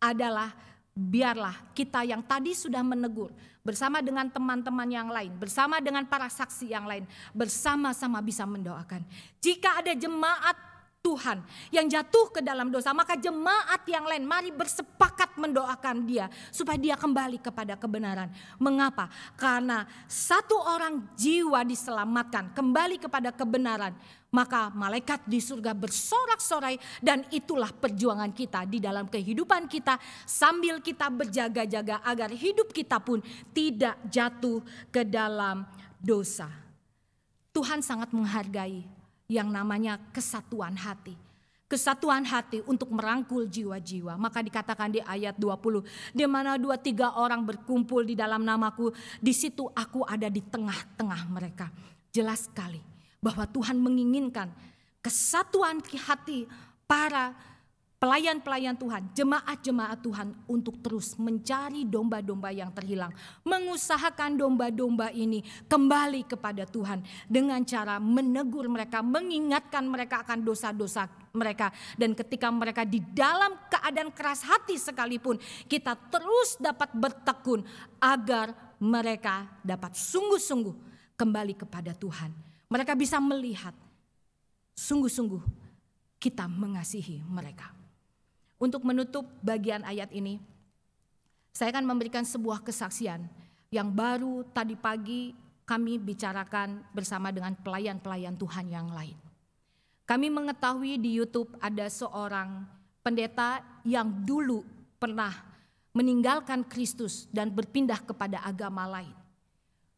adalah biarlah kita yang tadi sudah menegur bersama dengan teman-teman yang lain, bersama dengan para saksi yang lain, bersama-sama bisa mendoakan. Jika ada jemaat Tuhan yang jatuh ke dalam dosa, maka jemaat yang lain mari bersepakat mendoakan dia supaya dia kembali kepada kebenaran. Mengapa? Karena satu orang jiwa diselamatkan kembali kepada kebenaran, maka malaikat di surga bersorak-sorai, dan itulah perjuangan kita di dalam kehidupan kita sambil kita berjaga-jaga agar hidup kita pun tidak jatuh ke dalam dosa. Tuhan sangat menghargai yang namanya kesatuan hati. Kesatuan hati untuk merangkul jiwa-jiwa. Maka dikatakan di ayat 20, di mana 2-3 orang berkumpul di dalam namaku, di situ aku ada di tengah-tengah mereka. Jelas sekali bahwa Tuhan menginginkan kesatuan hati para pelayan-pelayan Tuhan, jemaat-jemaat Tuhan untuk terus mencari domba-domba yang terhilang. Mengusahakan domba-domba ini kembali kepada Tuhan dengan cara menegur mereka, mengingatkan mereka akan dosa-dosa mereka. Dan ketika mereka di dalam keadaan keras hati sekalipun, kita terus dapat bertekun agar mereka dapat sungguh-sungguh kembali kepada Tuhan. Mereka bisa melihat sungguh-sungguh kita mengasihi mereka. Untuk menutup bagian ayat ini, saya akan memberikan sebuah kesaksian yang baru tadi pagi kami bicarakan bersama dengan pelayan-pelayan Tuhan yang lain. Kami mengetahui di YouTube ada seorang pendeta yang dulu pernah meninggalkan Kristus dan berpindah kepada agama lain.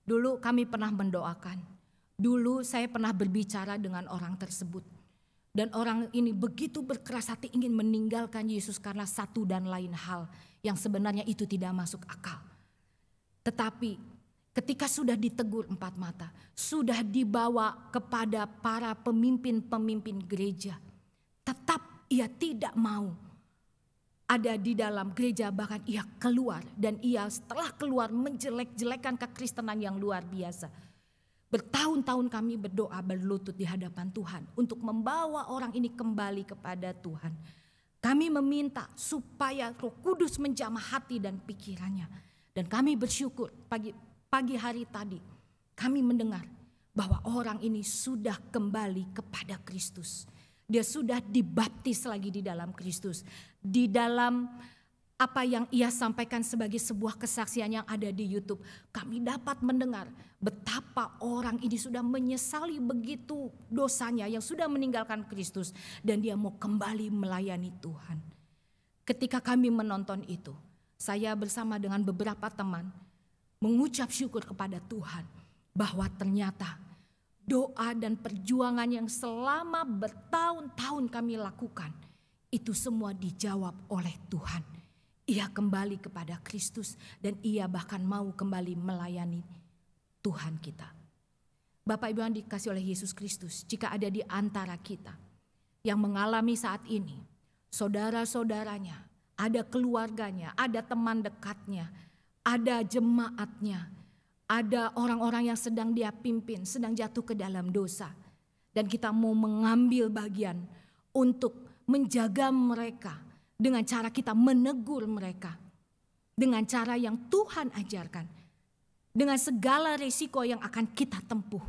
Dulu kami pernah mendoakan. Dulu saya pernah berbicara dengan orang tersebut. Dan orang ini begitu berkeras hati ingin meninggalkan Yesus karena satu dan lain hal yang sebenarnya itu tidak masuk akal. Tetapi ketika sudah ditegur 4 mata, sudah dibawa kepada para pemimpin-pemimpin gereja, tetap ia tidak mau ada di dalam gereja, bahkan ia keluar. Dan ia setelah keluar menjelek-jelekan kekristenan yang luar biasa. Bertahun-tahun kami berdoa berlutut di hadapan Tuhan untuk membawa orang ini kembali kepada Tuhan. Kami meminta supaya Roh Kudus menjamah hati dan pikirannya. Dan kami bersyukur pagi hari tadi kami mendengar bahwa orang ini sudah kembali kepada Kristus. Dia sudah dibaptis lagi di dalam Kristus. Di dalam apa yang ia sampaikan sebagai sebuah kesaksian yang ada di YouTube, kami dapat mendengar betapa orang ini sudah menyesali begitu dosanya yang sudah meninggalkan Kristus dan dia mau kembali melayani Tuhan. Ketika kami menonton itu, saya bersama dengan beberapa teman mengucap syukur kepada Tuhan bahwa ternyata doa dan perjuangan yang selama bertahun-tahun kami lakukan, itu semua dijawab oleh Tuhan. Ia kembali kepada Kristus dan ia bahkan mau kembali melayani Tuhan kita. Bapak Ibu yang dikasih oleh Yesus Kristus, jika ada di antara kita yang mengalami saat ini, saudara-saudaranya, ada keluarganya, ada teman dekatnya, ada jemaatnya, ada orang-orang yang sedang dia pimpin, sedang jatuh ke dalam dosa. Dan kita mau mengambil bagian untuk menjaga mereka dengan cara kita menegur mereka. Dengan cara yang Tuhan ajarkan. Dengan segala risiko yang akan kita tempuh.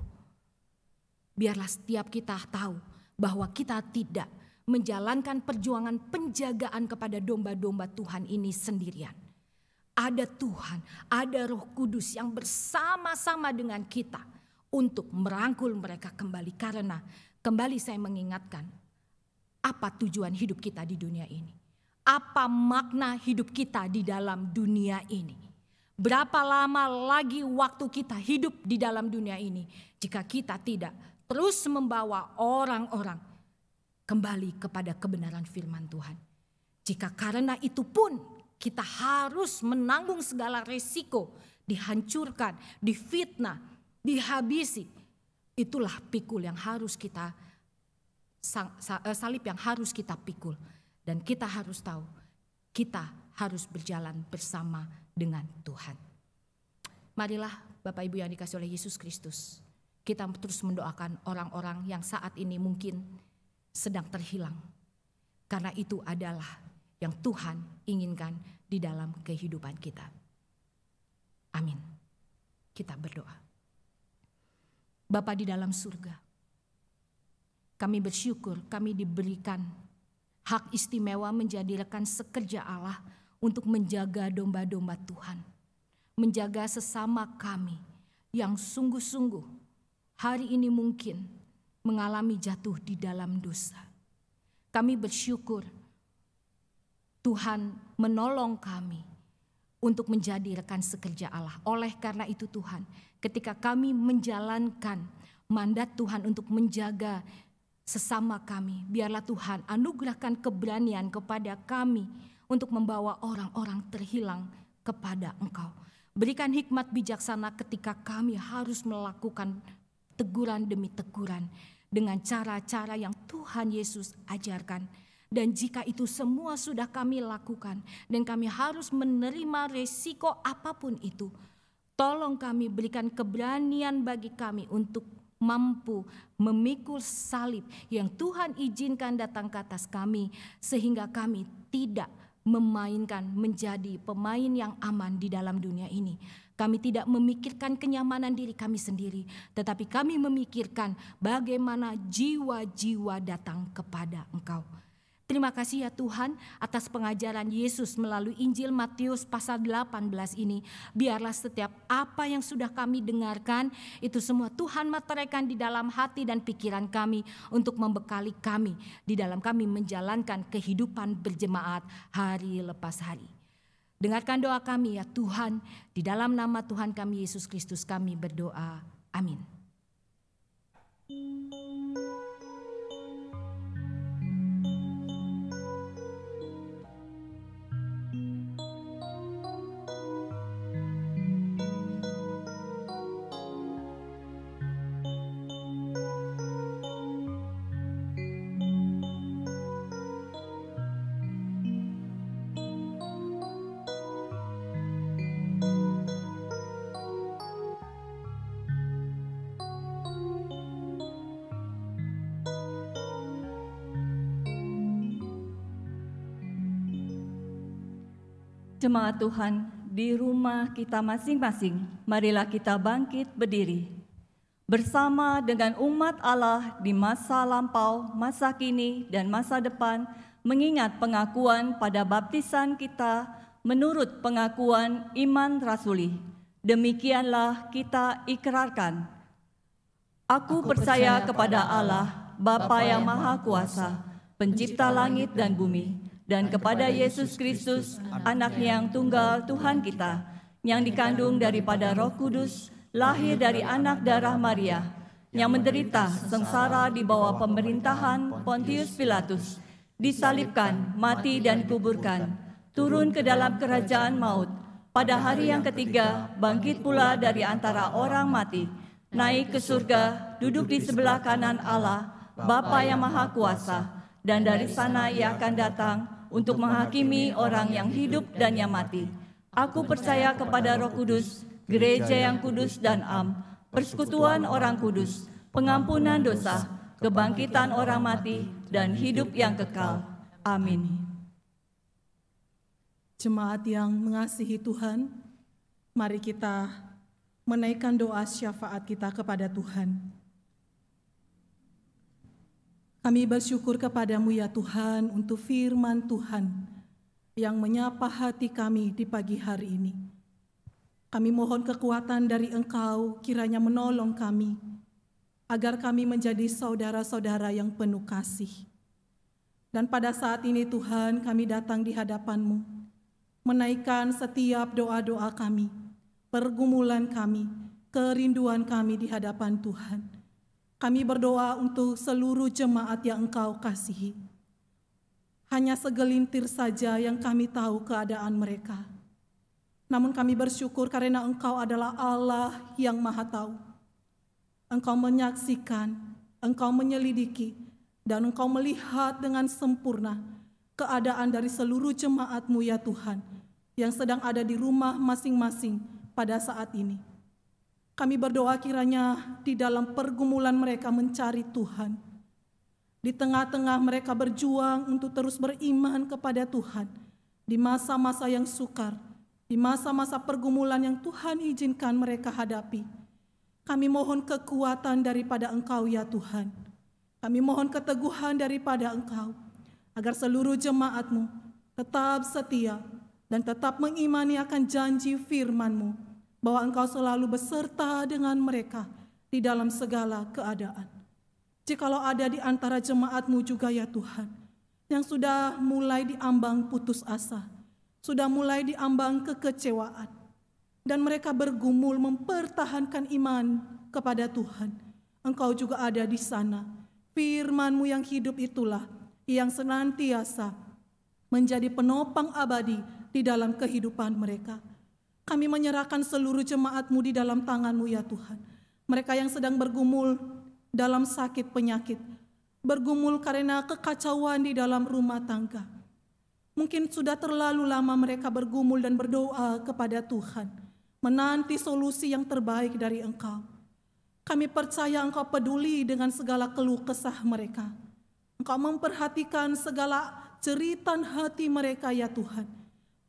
Biarlah setiap kita tahu bahwa kita tidak menjalankan perjuangan penjagaan kepada domba-domba Tuhan ini sendirian. Ada Tuhan, ada Roh Kudus yang bersama-sama dengan kita untuk merangkul mereka kembali. Karena kembali saya mengingatkan, apa tujuan hidup kita di dunia ini? Apa makna hidup kita di dalam dunia ini? Berapa lama lagi waktu kita hidup di dalam dunia ini jika kita tidak terus membawa orang-orang kembali kepada kebenaran firman Tuhan. Jika karena itu pun kita harus menanggung segala resiko, dihancurkan, difitnah, dihabisi. Itulah pikul yang harus kita, salib yang harus kita pikul. Dan kita harus tahu, kita harus berjalan bersama dengan Tuhan. Marilah Bapak Ibu yang dikasih oleh Yesus Kristus, kita terus mendoakan orang-orang yang saat ini mungkin sedang terhilang. Karena itu adalah yang Tuhan inginkan di dalam kehidupan kita. Amin. Kita berdoa. Bapa di dalam surga, kami bersyukur kami diberikan hak istimewa menjadi rekan sekerja Allah untuk menjaga domba-domba Tuhan. Menjaga sesama kami yang sungguh-sungguh hari ini mungkin mengalami jatuh di dalam dosa. Kami bersyukur Tuhan menolong kami untuk menjadi rekan sekerja Allah. Oleh karena itu Tuhan, ketika kami menjalankan mandat Tuhan untuk menjaga sesama kami, biarlah Tuhan anugerahkan keberanian kepada kami untuk membawa orang-orang terhilang kepada Engkau. Berikan hikmat bijaksana ketika kami harus melakukan teguran demi teguran dengan cara-cara yang Tuhan Yesus ajarkan. Dan jika itu semua sudah kami lakukan dan kami harus menerima resiko apapun itu, tolong kami berikan keberanian bagi kami untuk mampu memikul salib yang Tuhan izinkan datang ke atas kami, sehingga kami tidak memainkan menjadi pemain yang aman di dalam dunia ini. Kami tidak memikirkan kenyamanan diri kami sendiri, tetapi kami memikirkan bagaimana jiwa-jiwa datang kepada Engkau. Terima kasih ya Tuhan atas pengajaran Yesus melalui Injil Matius pasal 18 ini. Biarlah setiap apa yang sudah kami dengarkan itu semua Tuhan materaikan di dalam hati dan pikiran kami untuk membekali kami di dalam kami menjalankan kehidupan berjemaat hari lepas hari. Dengarkan doa kami ya Tuhan, di dalam nama Tuhan kami Yesus Kristus kami berdoa. Amin. Jemaat Tuhan, di rumah kita masing-masing, marilah kita bangkit berdiri. Bersama dengan umat Allah di masa lampau, masa kini, dan masa depan, mengingat pengakuan pada baptisan kita menurut pengakuan iman rasuli. Demikianlah kita ikrarkan. Aku percaya kepada Allah, Bapa yang Maha Kuasa, pencipta langit dan bumi, dan kepada Yesus Kristus, Anak-Nya yang tunggal Tuhan kita, yang dikandung daripada Roh Kudus, lahir dari anak darah Maria, yang menderita sengsara di bawah pemerintahan Pontius Pilatus, disalibkan, mati dan dikuburkan, turun ke dalam kerajaan maut, pada hari yang ketiga bangkit pula dari antara orang mati, naik ke surga, duduk di sebelah kanan Allah, Bapa yang Maha Kuasa, dan dari sana Ia akan datang untuk menghakimi orang yang hidup dan yang mati. Aku percaya kepada Roh Kudus, gereja yang kudus dan am, persekutuan orang kudus, pengampunan dosa, kebangkitan orang mati, dan hidup yang kekal. Amin. Jemaat yang mengasihi Tuhan, mari kita menaikkan doa syafaat kita kepada Tuhan. Kami bersyukur kepadamu ya Tuhan untuk firman Tuhan yang menyapa hati kami di pagi hari ini. Kami mohon kekuatan dari Engkau kiranya menolong kami, agar kami menjadi saudara-saudara yang penuh kasih. Dan pada saat ini Tuhan, kami datang di hadapan-Mu, menaikkan setiap doa-doa kami, pergumulan kami, kerinduan kami di hadapan Tuhan. Kami berdoa untuk seluruh jemaat yang Engkau kasihi. Hanya segelintir saja yang kami tahu keadaan mereka. Namun kami bersyukur karena Engkau adalah Allah yang Maha Tahu. Engkau menyaksikan, Engkau menyelidiki, dan Engkau melihat dengan sempurna keadaan dari seluruh jemaat-Mu ya Tuhan, yang sedang ada di rumah masing-masing pada saat ini. Kami berdoa kiranya di dalam pergumulan mereka mencari Tuhan, di tengah-tengah mereka berjuang untuk terus beriman kepada Tuhan, di masa-masa yang sukar, di masa-masa pergumulan yang Tuhan izinkan mereka hadapi. Kami mohon kekuatan daripada Engkau ya Tuhan. Kami mohon keteguhan daripada Engkau, agar seluruh jemaat-Mu tetap setia dan tetap mengimani akan janji firman-Mu, bahwa Engkau selalu beserta dengan mereka di dalam segala keadaan. Jikalau ada di antara jemaat-Mu juga ya Tuhan, yang sudah mulai diambang putus asa, sudah mulai diambang kekecewaan, dan mereka bergumul mempertahankan iman kepada Tuhan, Engkau juga ada di sana. Firman-Mu yang hidup itulah yang senantiasa menjadi penopang abadi di dalam kehidupan mereka. Kami menyerahkan seluruh jemaat-Mu di dalam tangan-Mu ya Tuhan. Mereka yang sedang bergumul dalam sakit penyakit, bergumul karena kekacauan di dalam rumah tangga. Mungkin sudah terlalu lama mereka bergumul dan berdoa kepada Tuhan, menanti solusi yang terbaik dari Engkau. Kami percaya Engkau peduli dengan segala keluh kesah mereka. Engkau memperhatikan segala jeritan hati mereka ya Tuhan.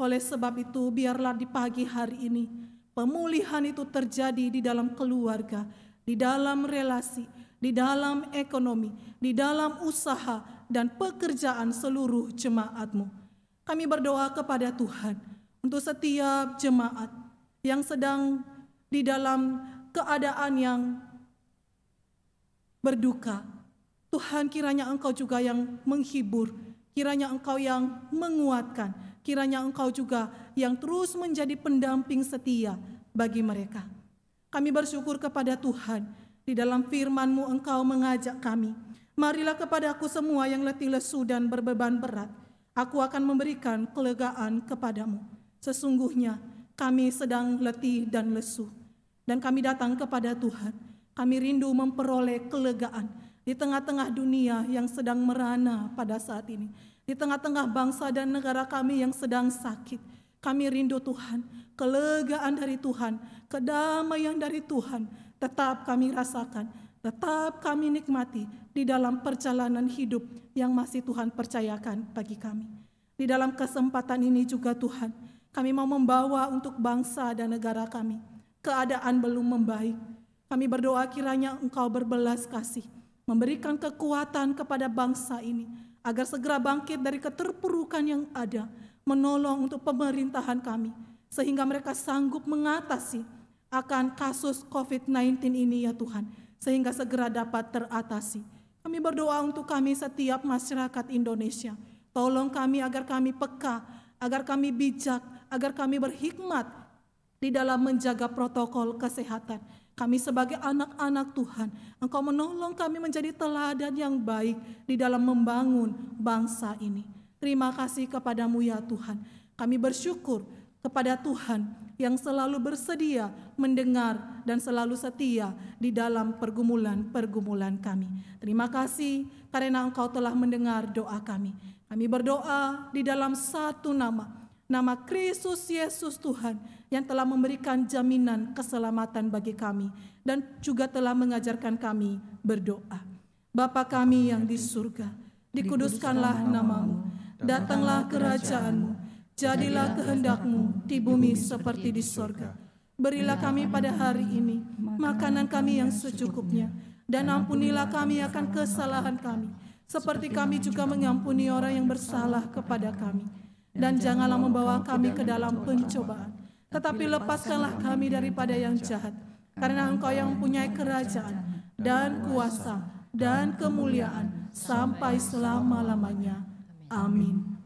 Oleh sebab itu, biarlah di pagi hari ini pemulihan itu terjadi di dalam keluarga, di dalam relasi, di dalam ekonomi, di dalam usaha dan pekerjaan seluruh jemaat-Mu. Kami berdoa kepada Tuhan untuk setiap jemaat yang sedang di dalam keadaan yang berduka. Tuhan, kiranya Engkau juga yang menghibur, kiranya Engkau yang menguatkan, kiranya Engkau juga yang terus menjadi pendamping setia bagi mereka. Kami bersyukur kepada Tuhan, di dalam firman-Mu Engkau mengajak kami, marilah kepadaku semua yang letih lesu dan berbeban berat, aku akan memberikan kelegaan kepadamu. Sesungguhnya kami sedang letih dan lesu, dan kami datang kepada Tuhan. Kami rindu memperoleh kelegaan di tengah-tengah dunia yang sedang merana pada saat ini, di tengah-tengah bangsa dan negara kami yang sedang sakit. Kami rindu Tuhan, kelegaan dari Tuhan, kedamaian dari Tuhan, tetap kami rasakan, tetap kami nikmati di dalam perjalanan hidup yang masih Tuhan percayakan bagi kami. Di dalam kesempatan ini juga Tuhan, kami mau membawa untuk bangsa dan negara kami. Keadaan belum membaik. Kami berdoa kiranya Engkau berbelas kasih, memberikan kekuatan kepada bangsa ini, agar segera bangkit dari keterpurukan yang ada, menolong untuk pemerintahan kami, sehingga mereka sanggup mengatasi akan kasus COVID-19 ini ya Tuhan, sehingga segera dapat teratasi. Kami berdoa untuk kami setiap masyarakat Indonesia. Tolong kami agar kami peka, agar kami bijak, agar kami berhikmat di dalam menjaga protokol kesehatan. Kami sebagai anak-anak Tuhan, Engkau menolong kami menjadi teladan yang baik di dalam membangun bangsa ini. Terima kasih kepadamu ya Tuhan. Kami bersyukur kepada Tuhan yang selalu bersedia mendengar dan selalu setia di dalam pergumulan-pergumulan kami. Terima kasih karena Engkau telah mendengar doa kami. Kami berdoa di dalam satu nama Kristus Yesus Tuhan yang telah memberikan jaminan keselamatan bagi kami dan juga telah mengajarkan kami berdoa. Bapa kami yang di surga, dikuduskanlah namamu, datanglah kerajaanmu, jadilah kehendak-Mu di bumi seperti di sorga. Berilah kami pada hari ini makanan kami yang secukupnya, dan ampunilah kami akan kesalahan kami, seperti kami juga mengampuni orang yang bersalah kepada kami. Dan janganlah membawa kami ke dalam pencobaan, tetapi lepaskanlah kami daripada yang jahat, karena Engkau yang mempunyai kerajaan dan kuasa dan kemuliaan sampai selama-lamanya. Amin.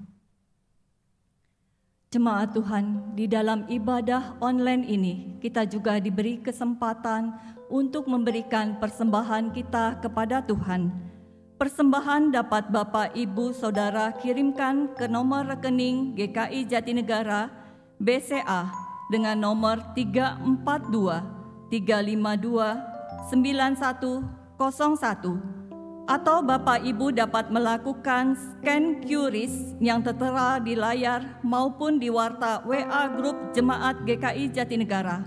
Jemaat Tuhan, di dalam ibadah online ini, kita juga diberi kesempatan untuk memberikan persembahan kita kepada Tuhan. Persembahan dapat Bapak, Ibu, Saudara kirimkan ke nomor rekening GKI Jatinegara BCA dengan nomor 342 352 9101, atau Bapak Ibu dapat melakukan scan QRIS yang tertera di layar maupun di warta WA Grup Jemaat GKI Jatinegara.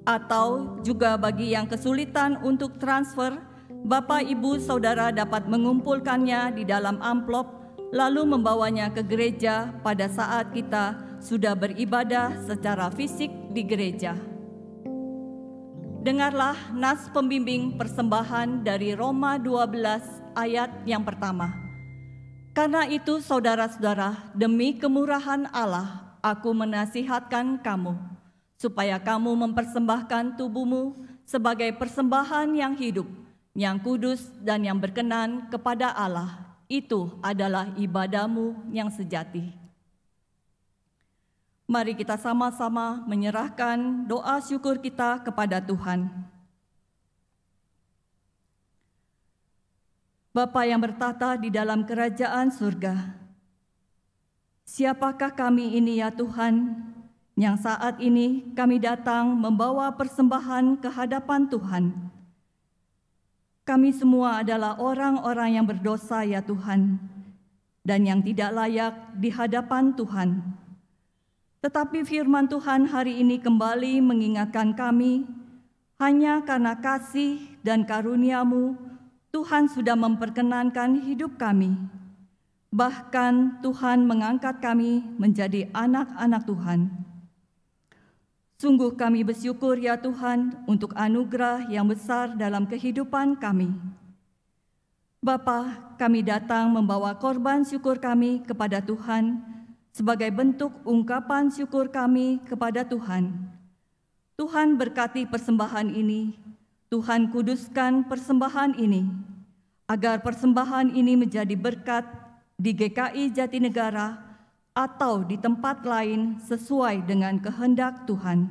Atau juga bagi yang kesulitan untuk transfer, Bapak, Ibu, Saudara dapat mengumpulkannya di dalam amplop lalu membawanya ke gereja pada saat kita sudah beribadah secara fisik di gereja. Dengarlah nas pembimbing persembahan dari Roma 12 ayat yang pertama. Karena itu saudara-saudara, demi kemurahan Allah, aku menasihatkan kamu, supaya kamu mempersembahkan tubuhmu sebagai persembahan yang hidup, yang kudus dan yang berkenan kepada Allah. Itu adalah ibadahmu yang sejati. Mari kita sama-sama menyerahkan doa syukur kita kepada Tuhan. Bapa yang bertata di dalam kerajaan surga, siapakah kami ini ya Tuhan, yang saat ini kami datang membawa persembahan ke hadapan Tuhan. Kami semua adalah orang-orang yang berdosa ya Tuhan, dan yang tidak layak di hadapan Tuhan. Tetapi firman Tuhan hari ini kembali mengingatkan kami, hanya karena kasih dan karunia-Mu, Tuhan sudah memperkenankan hidup kami. Bahkan Tuhan mengangkat kami menjadi anak-anak Tuhan. Sungguh kami bersyukur ya Tuhan untuk anugerah yang besar dalam kehidupan kami. Bapa, kami datang membawa korban syukur kami kepada Tuhan sebagai bentuk ungkapan syukur kami kepada Tuhan. Tuhan berkati persembahan ini, Tuhan kuduskan persembahan ini, agar persembahan ini menjadi berkat di GKI Jatinegara atau di tempat lain sesuai dengan kehendak Tuhan.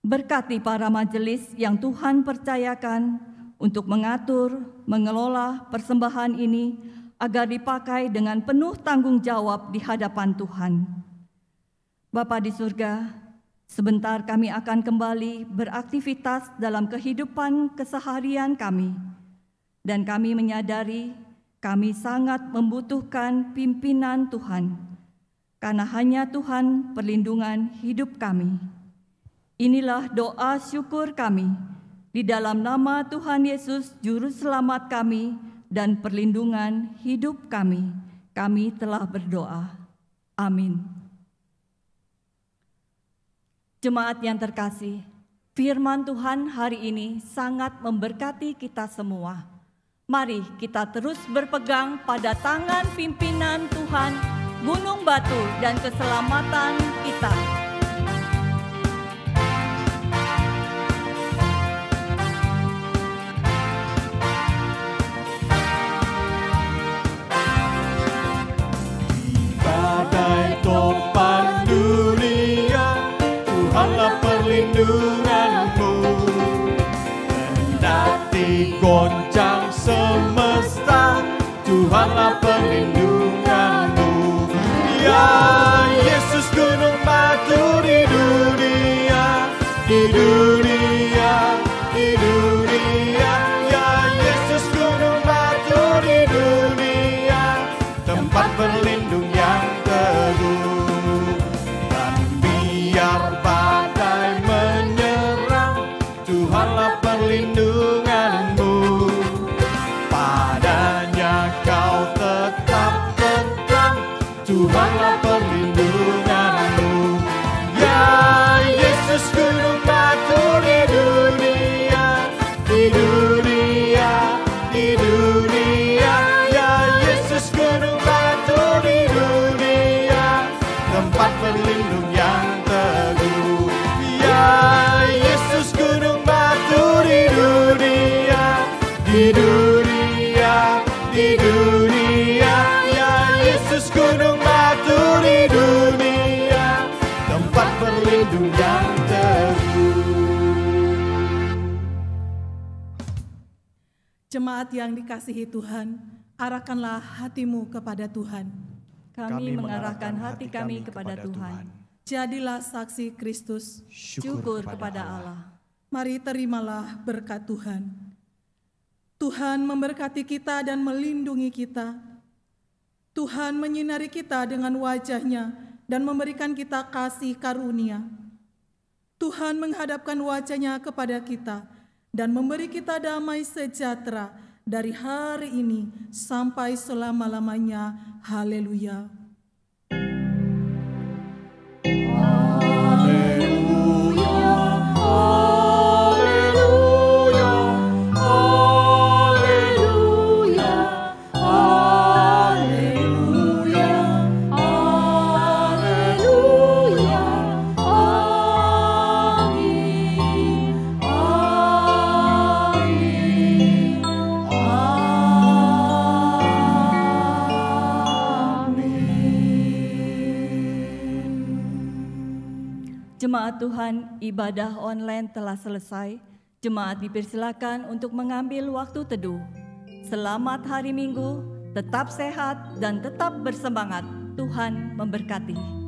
Berkati para majelis yang Tuhan percayakan untuk mengatur, mengelola persembahan ini agar dipakai dengan penuh tanggung jawab di hadapan Tuhan. Bapa di surga, sebentar kami akan kembali beraktivitas dalam kehidupan keseharian kami, dan kami menyadari kami sangat membutuhkan pimpinan Tuhan, karena hanya Tuhan perlindungan hidup kami. Inilah doa syukur kami, di dalam nama Tuhan Yesus, Juru Selamat kami dan perlindungan hidup kami. Kami telah berdoa. Amin. Jemaat yang terkasih, firman Tuhan hari ini sangat memberkati kita semua. Mari kita terus berpegang pada tangan pimpinan Tuhan, gunung batu dan keselamatan kita. Badai topan dunia Tuhanlah perlindunganmu. Ya Yesus gunung batu di dunia, di dunia, di dunia. Ya Yesus gunung batu di dunia, tempat berlindung yang teguh. Dan biar badai menyerang, Tuhanlah perlindunganmu. Padanya kau tetap tentram, Tuhanlah perlindunganmu. Ya Yesus gunung batu di dunia, di dunia, di dunia. Ya Yesus gunung batu di dunia, tempat berlindung yang teguh. Ya Yesus gunung batu di dunia, di dunia, di dunia. Ya Yesus gunung batu di dunia, tempat berlindung yang teguh. Jemaat yang dikasihi Tuhan, arahkanlah hatimu kepada Tuhan. Kami mengarahkan hati kami kepada Tuhan. Jadilah saksi Kristus. Syukur kepada Allah. Mari terimalah berkat Tuhan. Tuhan memberkati kita dan melindungi kita. Tuhan menyinari kita dengan wajah-Nya dan memberikan kita kasih karunia. Tuhan menghadapkan wajah-Nya kepada kita dan memberi kita damai sejahtera dari hari ini sampai selama-lamanya. Haleluya. Jemaat Tuhan, ibadah online telah selesai. Jemaat dipersilakan untuk mengambil waktu teduh. Selamat hari Minggu, tetap sehat dan tetap bersemangat. Tuhan memberkati.